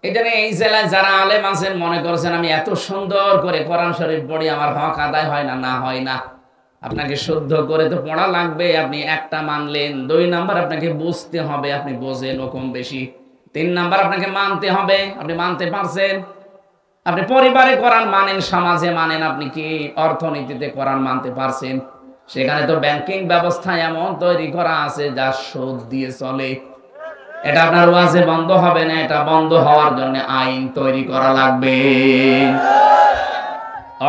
এখানে এই জেলায় যারা আলেম আছেন মনে করছেন আমি এত সুন্দর করে কোরআন শরীফ পড়ি, আমার হক আদায় হয় না। না হয় না, আপনাকে শুদ্ধ করে তো পড়া লাগবে। আপনি একটা মানলেন, 2 নাম্বার আপনাকে বুঝতে হবে, আপনি বোঝেন ও কম বেশি। 3 নাম্বার আপনাকে মানতে হবে, আপনি মানতে পারছেন। আপনি পরিবারে কোরআন মানেন, সমাজে মানেন, আপনি কি অর্থনীতিতে কোরআন মানতে পারছেন? সেখানে তো ব্যাংকিং ব্যবস্থা এমন তৈরি করা আছে যা সুদ দিয়ে চলে। এটা আপনার ওয়াজে বন্ধ হবে না, এটা বন্ধ হওয়ার জন্য আইন তৈরি করা লাগবে।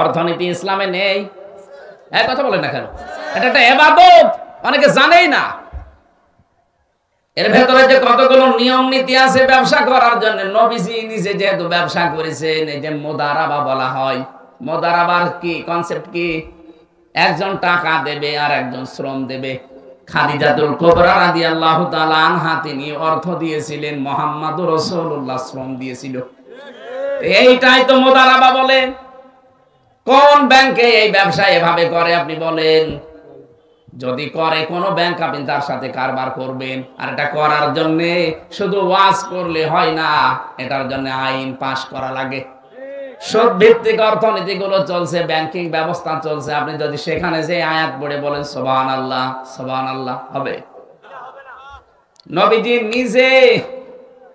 অর্থনীতি ইসলামে নেই, এক কথা বলেন না কেন? এটা একটা ইবাদত, অনেকে জানেই না। এর ভেতরে যে কতগুলো নিয়ম নীতি আছে ব্যবসা করার জন্য, নবীজি নিজে যেহেতু ব্যবসা করেছেন, এই যে মুদারাবা বলা হয়, মুদারাবার কি কনসেপ্ট কি? একজন টাকা দেবে আর একজন শ্রম দেবে। খাদিজাতুল কুবরা রাদিয়াল্লাহু তাআলা আনহা তিনি অর্থ দিয়েছিলেন, মুহাম্মদুর রাসূলুল্লাহ শ্রম দিয়েছিল। এইটাই তো মুদারাবা বলে। কোন ব্যাংকে এই ব্যবসা এভাবে করে আপনি বলেন? যদি করে কোন ব্যাংক, আপনি তার সাথে কারবার করবেন। আর এটা করার জন্য শুধু ওয়াজ করলে হয় না, এটার জন্য আইন পাশ করা লাগে। সুদ ভিত্তিক অর্থনীতি গুলো চলছে, ব্যাংকিং ব্যবস্থা চলছে। আপনি যদি সেখানে যে আয়াত পড়ে বলেন সুবহানাল্লাহ সুবহানাল্লাহ, হবে? নবীজি নিজে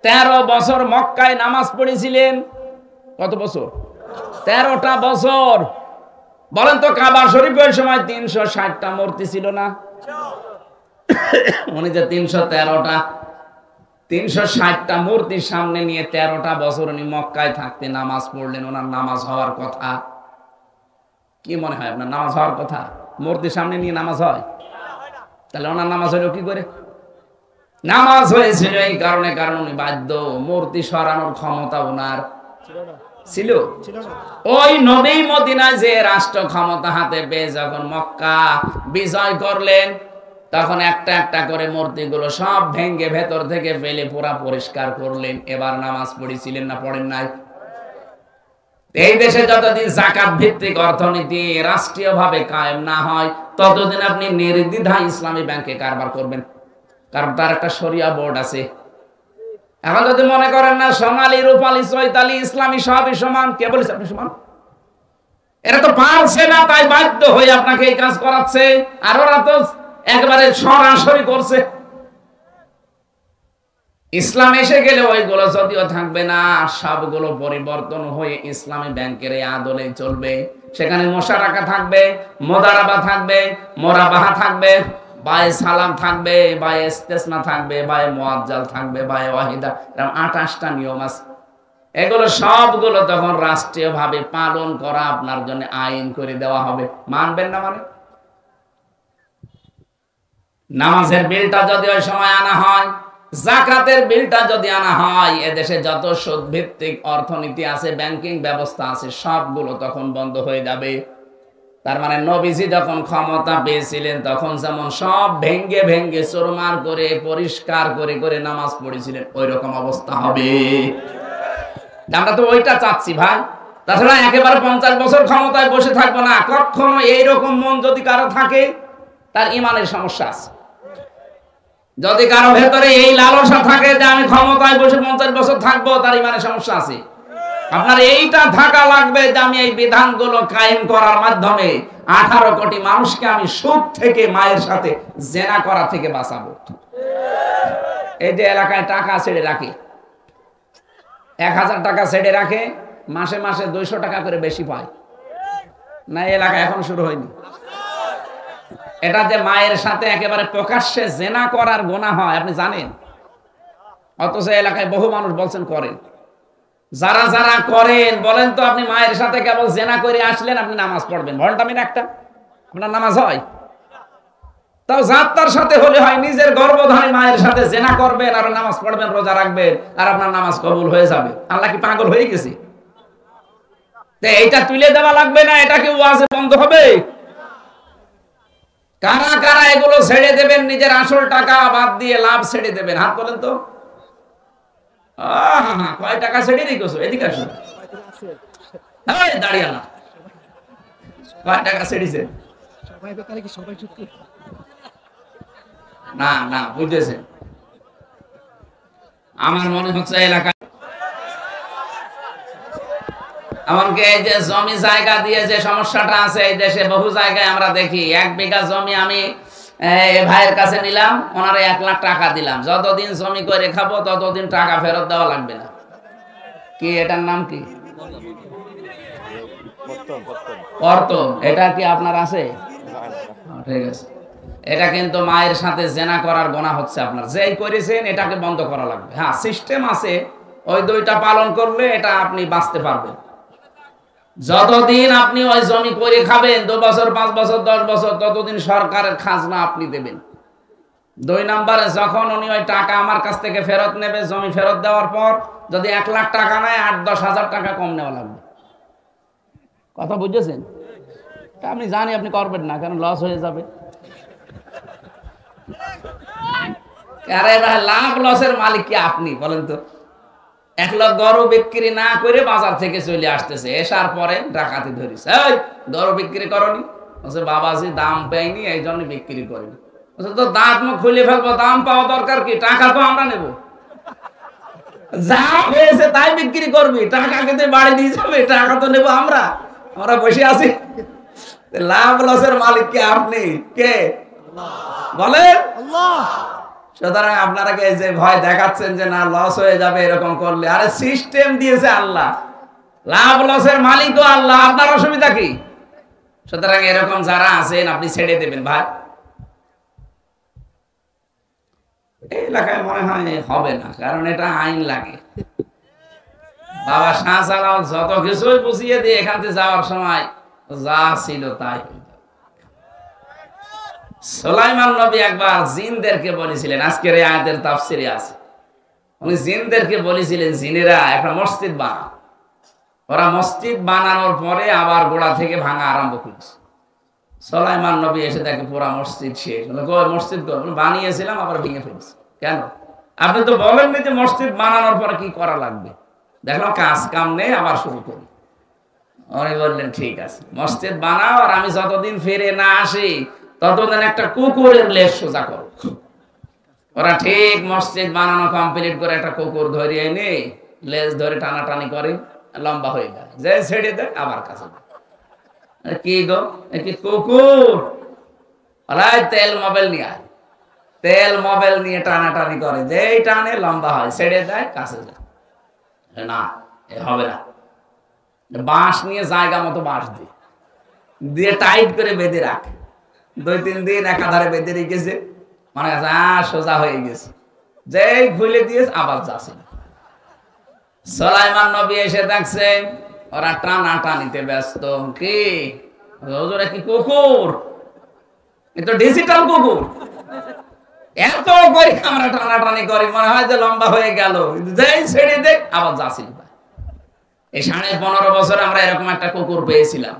13 বছর মক্কায় নামাজ পড়েছিলেন। কত বছর? 13টা বছর। বলেন তো, কাবা শরীফের সময় 360টা মূর্তি ছিল না? উনি যে 360টা মূর্তির সামনে নিয়ে 13টা বছর উনি মক্কায় থাকতে নামাজ পড়লেন। ওনার নামাজ হওয়ার কথা? কি মনে হয় আপনার নামাজ হওয়ার কথা? মূর্তির সামনে নিয়ে নামাজ হয়? তাহলে ওনার নামাজ হলো কি করে? নামাজ হয়েছিল এই কারণে, কারণ উনি বাধ্য, মূর্তি সরানোর ক্ষমতা ওনার ছিল। ওই নবী মদিনায় যে রাষ্ট্র ক্ষমতা হাতে পেয়ে যখন মক্কা বিজয় করলেন, তখন একটা একটা করে মূর্তিগুলো সব ভেঙ্গে ভেতর থেকে ফেলে পুরা পরিষ্কার করলেন। এবার নামাজ পড়েছিলেন না পড়েন নাই? এই দেশে যতদিন যাকাত ভিত্তিক অর্থনীতি রাষ্ট্রীয়ভাবে কায়েম না হয়, ততদিন আপনি নির্দ্বিধায় ইসলামী ব্যাংকে কারবার করবেন, কারণ তার একটা শরিয়া বোর্ড আছে। এখন যদি মনে করেন না সোনালী রূপালী চৈতালি ইসলামী সবই সমান, কে বলেছে আপনি সমান? এরা তো পারছে না, তাই বাধ্য হয়ে আপনাকে এই কাজ করাচ্ছে। আর ওরা তো একবারে সরাসরি করছে। ইসলাম এসে গেলে ওইগুলো যদিও থাকবে না, সবগুলো পরিবর্তন হয়ে ইসলামী ব্যাংকের এই আদলে চলবে। সেখানে মোশারাকা থাকবে, মুদারাবা থাকবে, মোরাবাহা থাকবে, বায়ে সালাম থাকবে, বায়ে ইস্তেসনা থাকবে, বায়ে মুআজ্জাল থাকবে, বায়ে ওয়াহিদা, এরকম 28টা নিয়ম আছে। এগুলো সবগুলো তখন রাষ্ট্রীয়ভাবে পালন করা আপনার জন্য আইন করে দেওয়া হবে। মানবেন না? মানে নামাজের বিলটা যদি ওই সময় আনা হয়, যাকাতের বিলটা যদি আনা হয়, এদেশে যত সুদ ভিত্তিক অর্থনীতি আছে, ব্যাংকিং ব্যবস্থা আছে, সবগুলো তখন বন্ধ হয়ে যাবে। তার মানে নবীজি যখন ক্ষমতা পেয়েছিলেন, তখন যেমন সব ভেঙ্গে ভেঙ্গে চুরমার করে পরিষ্কার করে করে নামাজ পড়েছিলেন, ওই রকম অবস্থা হবে। আমরা তো ওইটা চাচ্ছি ভাই। তাছাড়া একেবারে 50 বছর ক্ষমতায় বসে থাকবো না। কখনো এইরকম মন যদি কারো থাকে, তার ইমানের সমস্যা আছে। যদি কারো ভেতরে এই লালসা থাকে যে আমি ক্ষমতায় বসে 50 বছর থাকবো, তার ইমানের সমস্যা আছে। আপনার এইটা থাকা লাগবে যে আমি এই বিধানগুলো কায়েম করার মাধ্যমে 18 কোটি মানুষকে আমি সুদ থেকে, মায়ের সাথে জেনা করা থেকে বাঁচাবো। এই যে এলাকায় টাকা ছেড়ে রাখে, 1000 টাকা ছেড়ে রাখে, মাসে মাসে 200 টাকা করে বেশি পায় না? এলাকা এখন শুরু হয়নি। এটা যে মায়ের সাথে একেবারে প্রকাশ্যে জেনা করার গুনাহ হয়, আপনি জানেন? অথচ এলাকায় বহু মানুষ বলছেন করেন। যারা যারা করেন বলেন তো, আপনি মায়ের সাথে কেবল জেনা করে আসলেন, আপনি নামাজ পড়বেন, ভন্ডামিন একটা, আপনার নামাজ হয়? তাও যাত্রার সাথে হলে হয়, নিজের গর্ভধারী মায়ের সাথে জেনা করবেন আর নামাজ পড়বেন, রোজা রাখবেন, আর আপনার নামাজ কবুল হয়ে যাবে। আল্লাহ কি পাগল হয়ে গেছে? এইটা তুলে দেওয়া লাগবে না? এটা কি ওয়াজে বন্ধ হবে? কারা কারা এগুলো ছেড়ে দেবেন? নিজের আসল টাকা বাদ দিয়ে লাভ ছেড়ে দেবেন, হাত বলেন তো। কয় টাকা ছেড়ে রেখেছো? এদিকে আসো, দাঁড়িয়ে না। কয় টাকা ছেড়েছে? না না, বুঝেছেন? আমার মনে হচ্ছে এলাকায় এমনকি এই যে জমি জায়গা দিয়ে যে সমস্যাটা আছে এই দেশে, বহু জায়গায় আমরা দেখি 1 বিঘা জমি আমি ভাইয়ের কাছে নিলাম, ওনারে 1 লাখ টাকা দিলাম, যতদিন জমি করে খাবো ততদিন টাকা ফেরত দেওয়া লাগবে না। কি এটার নাম কি? পর্তন। এটা কি আপনার আছে? ঠিক আছে। এটা কিন্তু মায়ের সাথে জেনা করার গুনাহ হচ্ছে আপনার। যেই করেছেন এটাকে বন্ধ করা লাগবে। হ্যাঁ, সিস্টেম আছে, ওই 2টা পালন করলে এটা আপনি বাঁচতে পারবেন। যতদিন আপনি ওই জমি করে খাবেন, 2 বছর 5 বছর 10 বছর, ততদিন সরকারের খাজনা আপনি দেবেন। 2 নম্বরে যখন উনি ওই টাকা আমার কাছ থেকে ফেরত নেবে, জমি ফেরত দেওয়ার পর যদি 1 লাখ টাকা নেয় 8-10 হাজার টাকা কম নেওয়া লাগবে। কথা বুঝেছেন? আমি জানি আপনি করবেন না, কারণ লস হয়ে যাবে। আরে ভাই, লাভ লসের মালিক কি আপনি বলেন তো? 1 লাখ গরু বিক্রি না করে বাজার থেকে চলে আসতেছে, এসার পরে ডাকাতি ধরিস, এই গরু বিক্রি করনি? বলছে বাবাজি দাম পাইনি এই জন্য বিক্রি করিনি। তো দাঁত মুখ খুলে ফেলবো, দাম পাওয়া দরকার কি, টাকা তো আমরা নেব, যা হয়েছে তাই বিক্রি করবি, টাকা কিন্তু বাড়ি দিয়ে যাবে, টাকা তো নেবো আমরা, আমরা বসে আছি। লাভ লসের মালিক কে আপনি? কে বলেন? সুতরাং আপনারা যে ভয় দেখাচ্ছেন যে না লস হয়ে যাবে এরকম করলে, আরে সিস্টেম দিয়েছে আল্লাহ, লাভ লসের মালিকও আল্লাহ, আপনার অসুবিধা কি? সুতরাং এরকম যারা আছেন আপনি ছেড়ে দেবেন ভাই। এই এলাকায় মনে হয় হবে না, কারণ এটা আইন লাগে। বাবা শাহজালাল যত কিছুই বুঝিয়ে দিয়ে এখান থেকে যাওয়ার সময় যা ছিল তাই। সুলাইমান নবী একবার জিনদেরকে বলেছিলেন, আজকের এই আয়াতের তাফসিরে আছে, উনি জিনদেরকে বলেছিলেন জিনেরা একটা মসজিদ বানাও। ওরা মসজিদ বানানোর পরে আবার গোড়া থেকে ভাঙা আরম্ভ করেছে। সুলাইমান নবী এসে দেখে পুরা মসজিদ শেষ। মসজিদ বানিয়েছিলাম আবার ভেঙে ফেলছে। কেন? আপনি তো বলেননি যে মসজিদ বানানোর পরে কি করা লাগবে, দেখো কাজ কাম নেই, আবার শুরু করি। উনি বললেন ঠিক আছে, মসজিদ বানাও, আর আমি যতদিন ফিরে না আসি ততদিন একটা কুকুরের লেজ সোজা করো। ওরা ঠিক মসজিদ বানানো কমপ্লিট করে একটা কুকুর ধরিয়ে এনে লেজ ধরে টানাটানি করে, লম্বা হয়ে যায়, যে ছেড়ে দেয় আবার কাছে। কি গো, কি কুকুর? তেল মোবাইল নিয়ে আয়, তেল মোবাইল নিয়ে টানাটানি করে, যেই টানে লম্বা হয়, ছেড়ে দেয় কাছে যায়। না এ হবে না, বাঁশ নিয়ে জায়গা মতো বাঁশ দিয়ে টাইট করে বেঁধে রাখে। 2-3 দিন একাধারে বেঁধে রেখেছে, মনে কাছে সোজা হয়ে গেছে, যেই খুলে দিয়েছে আবার যাচ্ছে। সুলাইমান নবী এসে দেখছে ওরা টানাটানিতে ব্যস্ত। কি ওরা কি কুকুর? এ তো ডিজিটাল কুকুর। এত করে আমরা টানাটানি করি, মনে হয় যে লম্বা হয়ে গেল, যেই ছেড়ে দেখ আবার যাচ্ছি। এই 15.5 বছর আমরা এরকম একটা কুকুর পেয়েছিলাম,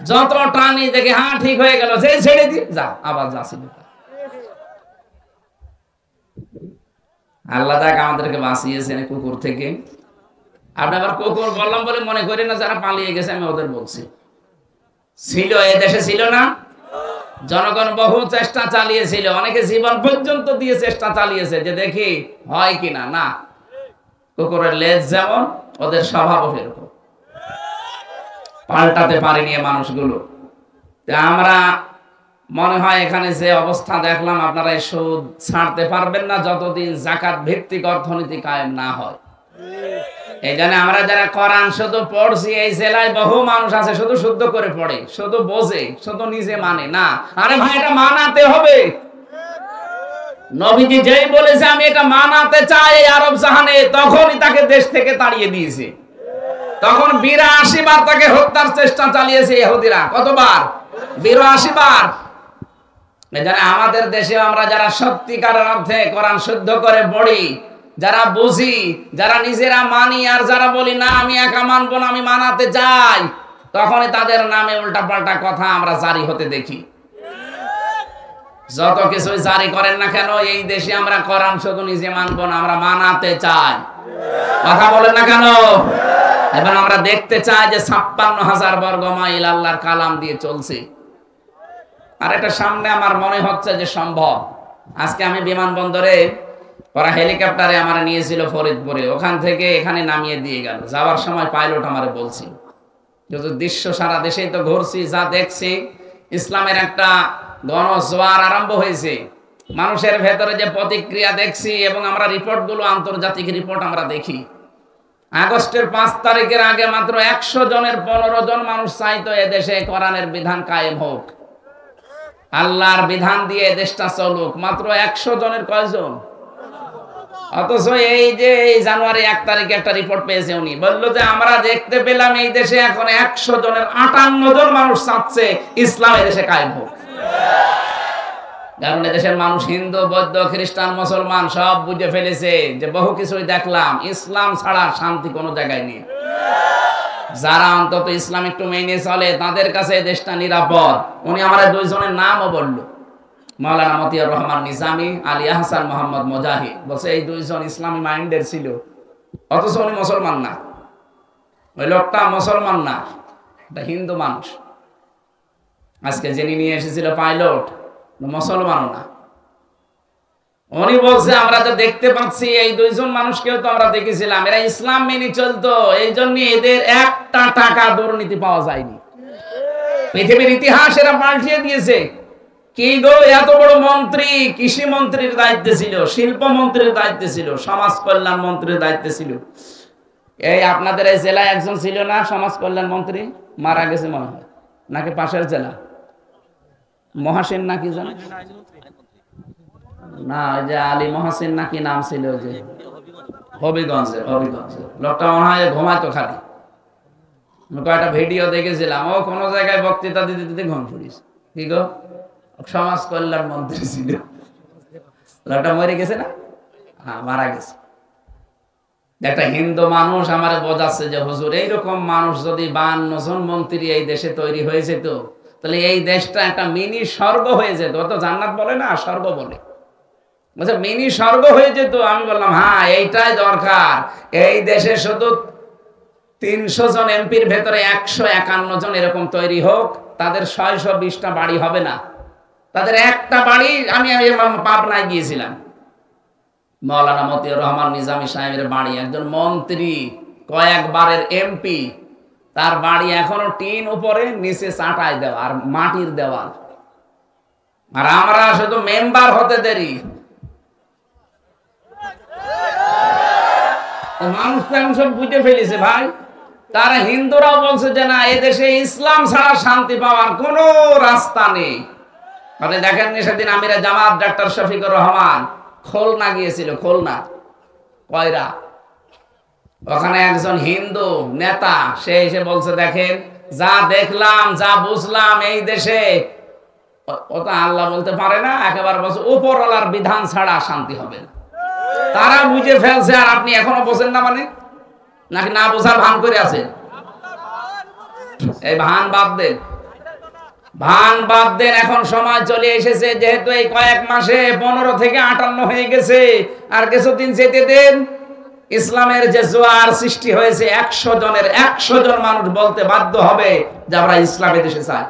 যত টানি দেখে হ্যাঁ ঠিক হয়ে গেল, যেই ছেড়ে দি যা আবার যাচ্ছি। আল্লাহ তাআলা আমাদেরকে বাঁচিয়েছেন কুকুর থেকে। আপনি আবার কুকুর বললাম বলে মনে করি না যারা পালিয়ে গেছে আমি ওদের বলছি। ছিল, এই দেশে ছিল না, জনগণ বহু চেষ্টা চালিয়েছিল, অনেকে জীবন পর্যন্ত দিয়ে চেষ্টা চালিয়েছে যে দেখি হয় কিনা। না, কুকুরের লেজ যেমন ওদের স্বভাবও এরকম, পাল্টাতে পারেনি মানুষগুলো। আমরা মনে হয় এখানে যে অবস্থা দেখলাম, আপনারা এই সুদ ছাড়তে পারবেন না যতদিন যাকাত ভিত্তিক অর্থনীতি কায়েম না হয়। এই জন্য আমরা যারা কোরআন শুধু পড়ছি, এই জেলায় বহু মানুষ আছে শুধু শুদ্ধ করে পড়ে, শুধু বোঝে, শুধু নিজে মানে না। আরে ভাই, এটা মানাতে হবে। নবীজি যেই বলেছে আমি এটা মানাতে চাই এই আরব জাহানে, তখনই তাকে দেশ থেকে তাড়িয়ে দিয়েছে। তখন 82 বার তাকে হত্যার চেষ্টা চালিয়েছে ইহুদিরা। কতবার? 82 বার। আমাদের দেশে আমরা যারা সত্যিকারের অর্থে কোরআন শুদ্ধ করে পড়ি, যারা বুঝি, যারা নিজেরা মানি, আর যারা বলি না আমি একা মানবো না, আমি মানাতে চাই, তখনই তাদের নামে উল্টাপাল্টা কথা আমরা জারি হতে দেখি। যত কিছুই জারি করেন না কেন, এই দেশে আমরা কোরআন শুধু নিজে মানবো না, আমরা মানাতে চাই। কথা বলেন না কেন? এবার আমরা দেখতে চাই যে 56,000 বর্গ মাইল আল্লাহর কালাম দিয়ে চলছে। আর এটা সামনে আমার মনে হচ্ছে যে সম্ভব। আজকে আমি বিমানবন্দরে, ওরা হেলিকপ্টারে আমার নিয়েছিল ফরিদপুরে, ওখান থেকে এখানে নামিয়ে দিয়ে গেল। যাওয়ার সময় পাইলট আমারে বলছিল, যেহেতু দৃশ্য সারা দেশেই তো ঘুরছি, যা দেখছি, ইসলামের একটা গণজোয়ার আরম্ভ হয়েছে। মানুষের ভেতরে যে প্রতিক্রিয়া দেখছি, এবং আমরা রিপোর্টগুলো, আন্তর্জাতিক রিপোর্ট আমরা দেখি, আগস্টের 5 তারিখের আগে মাত্র 100 জনের 15 জন মানুষ চাইতো এদেশে কোরআনের বিধান কায়েম হোক, আল্লাহর বিধান দিয়ে দেশটা চলুক। মাত্র 100 জনের কয়জন? অথচ এই যে এই জানুয়ারি 1 তারিখে একটা রিপোর্ট পেয়েছে, উনি বললো যে আমরা দেখতে পেলাম এই দেশে এখন 100 জনের 58 জন মানুষ চাচ্ছে ইসলাম এই দেশে কায়েম হোক। কারণ এদেশের মানুষ হিন্দু, বৌদ্ধ, খ্রিস্টান, মুসলমান সব বুঝে ফেলেছে যে বহু কিছুই দেখলাম, ইসলাম ছাড়া শান্তি কোনো জায়গায় নেই। যারা অন্তত ইসলাম একটু মেনে চলে তাদের কাছে দেশটা নিরাপদ। উনি আমার দুইজনের নামও বলল, মাওলানা মতিয়ার রহমান নিজামী, আলী আহসান মোহাম্মদ মুজাহিদ। বলছে এই দুইজন ইসলামী মাইন্ডের ছিল, অথচ উনি মুসলমান না। ওই লোকটা মুসলমান না, এটা হিন্দু মানুষ। আজকে যিনি নিয়ে এসেছিল পাইলট, মুসলমান না। উনি বলছে আমরা তো দেখতে পাচ্ছি এই দুইজন মানুষকেও তো আমরা দেখেছিলাম, এরা ইসলাম মেনে চলতো, এই জন্য এদের একটা টাকা দুর্নীতি পাওয়া যায়নি। পৃথিবীর ইতিহাস এরা পাল্টিয়ে দিয়েছে। কি গো, এত বড় মন্ত্রী, কৃষি মন্ত্রীর দায়িত্বে ছিল, শিল্প মন্ত্রীর দায়িত্বে ছিল, সমাজ কল্যাণ মন্ত্রীর দায়িত্বে ছিল। এই আপনাদের এই জেলায় একজন ছিল না সমাজ কল্যাণ মন্ত্রী, মারা গেছে মনে হয়, নাকি পাশের জেলা মহাসিন নাকি জানেন না, ওই যে আলী মহাসিন নাকি নাম ছিল, যে হবিগঞ্জে। লোকটা মনে হয় ঘুমাইতো খালি। কয়েকটা ভিডিও দেখেছিলাম, ও কোন জায়গায় বক্তৃতা দিতে দিতে ঘুম পড়িস। কি গো, সমাজ কল্যাণ মন্ত্রী ছিল। লোকটা মরে গেছে না? হ্যাঁ, মারা গেছে। একটা হিন্দু মানুষ আমারে বোঝাচ্ছে যে হুজুর এইরকম মানুষ যদি 52 জন মন্ত্রী এই দেশে তৈরি হয়ে যেত, তাহলে এই দেশটা একটা মিনি স্বর্গ হয়ে যেত। অত জান্নাত বলে না, স্বর্গ বলে। বলছে মিনি স্বর্গ হয়ে যেত। আমি বললাম হ্যাঁ, এইটাই দরকার। এই দেশে শুধু 300 জন এমপির ভেতরে 151 জন এরকম তৈরি হোক, তাদের 620টা বাড়ি হবে না, তাদের একটা বাড়ি। আমি পাবনায় গিয়েছিলাম, মাওলানা মতিয়ার রহমান নিজামী সাহেবের বাড়ি, একজন মন্ত্রী, কয়েকবারের এমপি, তার বাড়ি এখনো টিন উপরে, নিচে চাটাই দেওয়া আর মাটির দেওয়াল। আর আমরা শুধু মেম্বার হতে দেরি। মানুষ তো এখন সব বুঝে ফেলেছে ভাই। তারা হিন্দুরাও বলছে যে না, এদেশে ইসলাম ছাড়া শান্তি পাওয়ার কোন রাস্তা নেই। আপনি দেখেননি সেদিন আমিরে জামাত ডাক্তার শফিকুর রহমান খুলনা গিয়েছিল, খুলনা কয়রা। ওখানে একজন হিন্দু নেতা, সে এসে বলছে দেখেন যা দেখলাম, যা বুঝলাম এই দেশে, ও তো আল্লাহ বলতে পারে না, একেবারে বলছে উপরওয়ালার বিধান ছাড়া শান্তি হবে না। তারা বুঝে ফেলছে, আর আপনি এখনো বোঝেন না মানে, নাকি না বোঝার ভান করে আছেন? এই ভান বাদ দেন, ভান বাদ দেন। এখন সময় চলে এসেছে, যেহেতু এই কয়েক মাসে 15 থেকে 58 হয়ে গেছে, আর কিছুদিন যেতে দেন। ইসলামের যে জোয়ার সৃষ্টি হয়েছে, 100 জনের 100 জন মানুষ বলতে বাধ্য হবে যে আমরা ইসলামে দেশে চাই।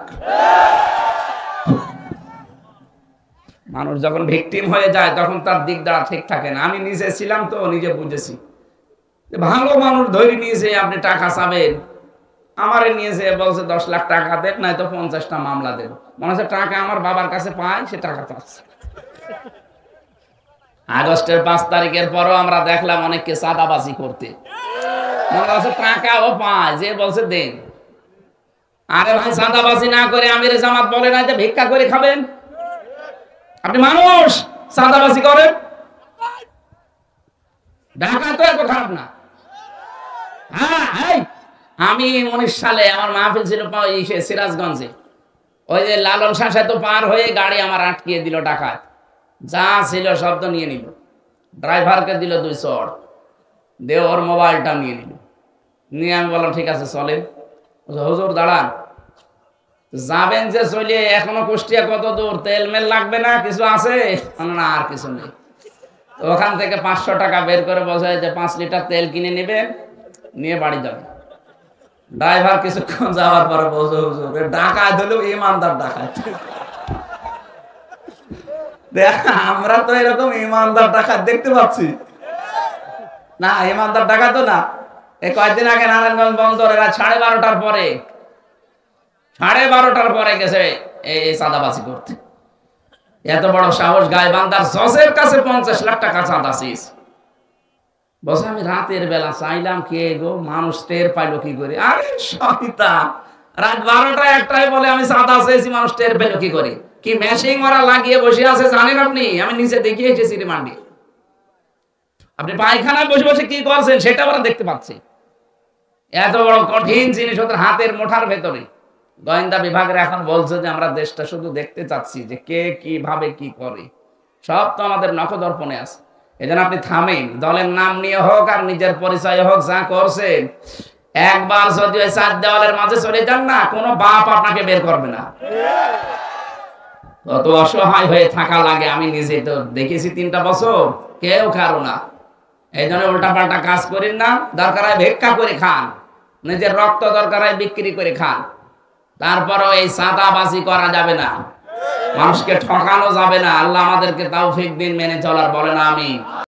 মানুষ যখন ভিকটিম হয়ে যায় তখন তার দিক দ্বারা ঠিক থাকে না। আমি নিজে ছিলাম তো, নিজে বুঝেছি। ভালো মানুষ ধরে নিয়েছে, আপনি টাকা চাবেন, আমারে নিয়েছে, বলছে 10 লাখ টাকা দেন, নাই তো 50টা মামলা দেব। মনে হচ্ছে টাকা আমার বাবার কাছে পায়, সে টাকা পাচ্ছে। আগস্টের 5 তারিখের পরও আমরা দেখলাম অনেককে চাঁদাবাজি করতে, মনে হচ্ছে টাকাও পায়, যে বলছে দেন। আরে ভাই, চাঁদাবাজি না করে আমিরে জামাত বলে না যে ভিক্ষা করে খাবেন। আপনি মানুষ চাঁদাবাজি করেন, ঢাকা তো এত খারাপ না। হ্যাঁ, আমি 19 সালে আমার মাহফিল ছিল সিরাজগঞ্জে, ওই যে লালন শাহ সেতু পার হয়ে গাড়ি আমার আটকিয়ে দিল ডাকাত, যা ছিল সব তো নিয়ে নিল, ড্রাইভারকে দিল 2 চড়, দিয়ে ওর মোবাইলটা নিয়ে নিল। নিয়ে আমি বললাম ঠিক আছে চলেন। হুজুর দাঁড়ান, যাবেন যে চলে, এখনো কুষ্টিয়া কত দূর, তেল মেল লাগবে না, কিছু আছে না? আর কিছু নেই। ওখান থেকে 500 টাকা বের করে বলছে যে 5 লিটার তেল কিনে নেবেন, নিয়ে বাড়ি যাবেন। ড্রাইভার কিছুক্ষণ যাওয়ার পরে বলছে হুজুর ডাকাত হলেও ইমানদার ডাকাত। আমরা তো এরকম ইমানদার ডাকাত দেখতে পাচ্ছি না, ইমানদার ডাকাত না। এই কয়েকদিন আগে নারায়ণগঞ্জ বন্দর, এরা 12:30টার পরে, 12:30টার পরে গেছে এই চাঁদাবাজি করতে। এত বড় সাহস, গাইবান্ধার জজের কাছে 50 লাখ টাকা চাঁদা শেষ। বসে আমি রাতের বেলা চাইলাম, কে গো, মানুষ টের পাইলো কি করে? আরে শয়তান, রাত 12টা 1টায় বলে আমি চাঁদা চেয়েছি, মানুষ টের পেলো কি করে? কি মেশিং ওরা লাগিয়ে বসে আছে জানেন আপনি? আমি নিচে দেখিয়ে এসেছি রিমান্ডে। আপনি পায়খানায় বসে বসে কি করছেন সেটা ওরা দেখতে পাচ্ছে। এত বড় কঠিন জিনিস ওদের হাতের মুঠার ভেতরে। গোয়েন্দা বিভাগের এখন বলছে যে আমরা দেশটা শুধু দেখতে চাচ্ছি যে কে কিভাবে কি করে, সব তো আমাদের নখদর্পণে আছে। এজন্য আপনি থামেন, দলের নাম নিয়ে হোক আর নিজের পরিচয় হোক, যা করছেন একবার যদি ওই চার দেওয়ালের মাঝে চলে যান না, কোনো বাপ আপনাকে বের করবে না। কত অসহায় হয়ে থাকা লাগে, আমি নিজে তো দেখেছি 3টা বছর, কেউ কারো না। এই জন্য উল্টা পাল্টা কাজ করেন না, দরকার হয় ভিক্ষা করে খান, নিজের রক্ত দরকার হয় বিক্রি করে খান, তারপরও এই চাঁদাবাজি করা যাবে না, মানুষকে ঠকানো যাবে না। আল্লাহ আমাদেরকে তৌফিক দিন মেনে চলার, বলেন আমিন।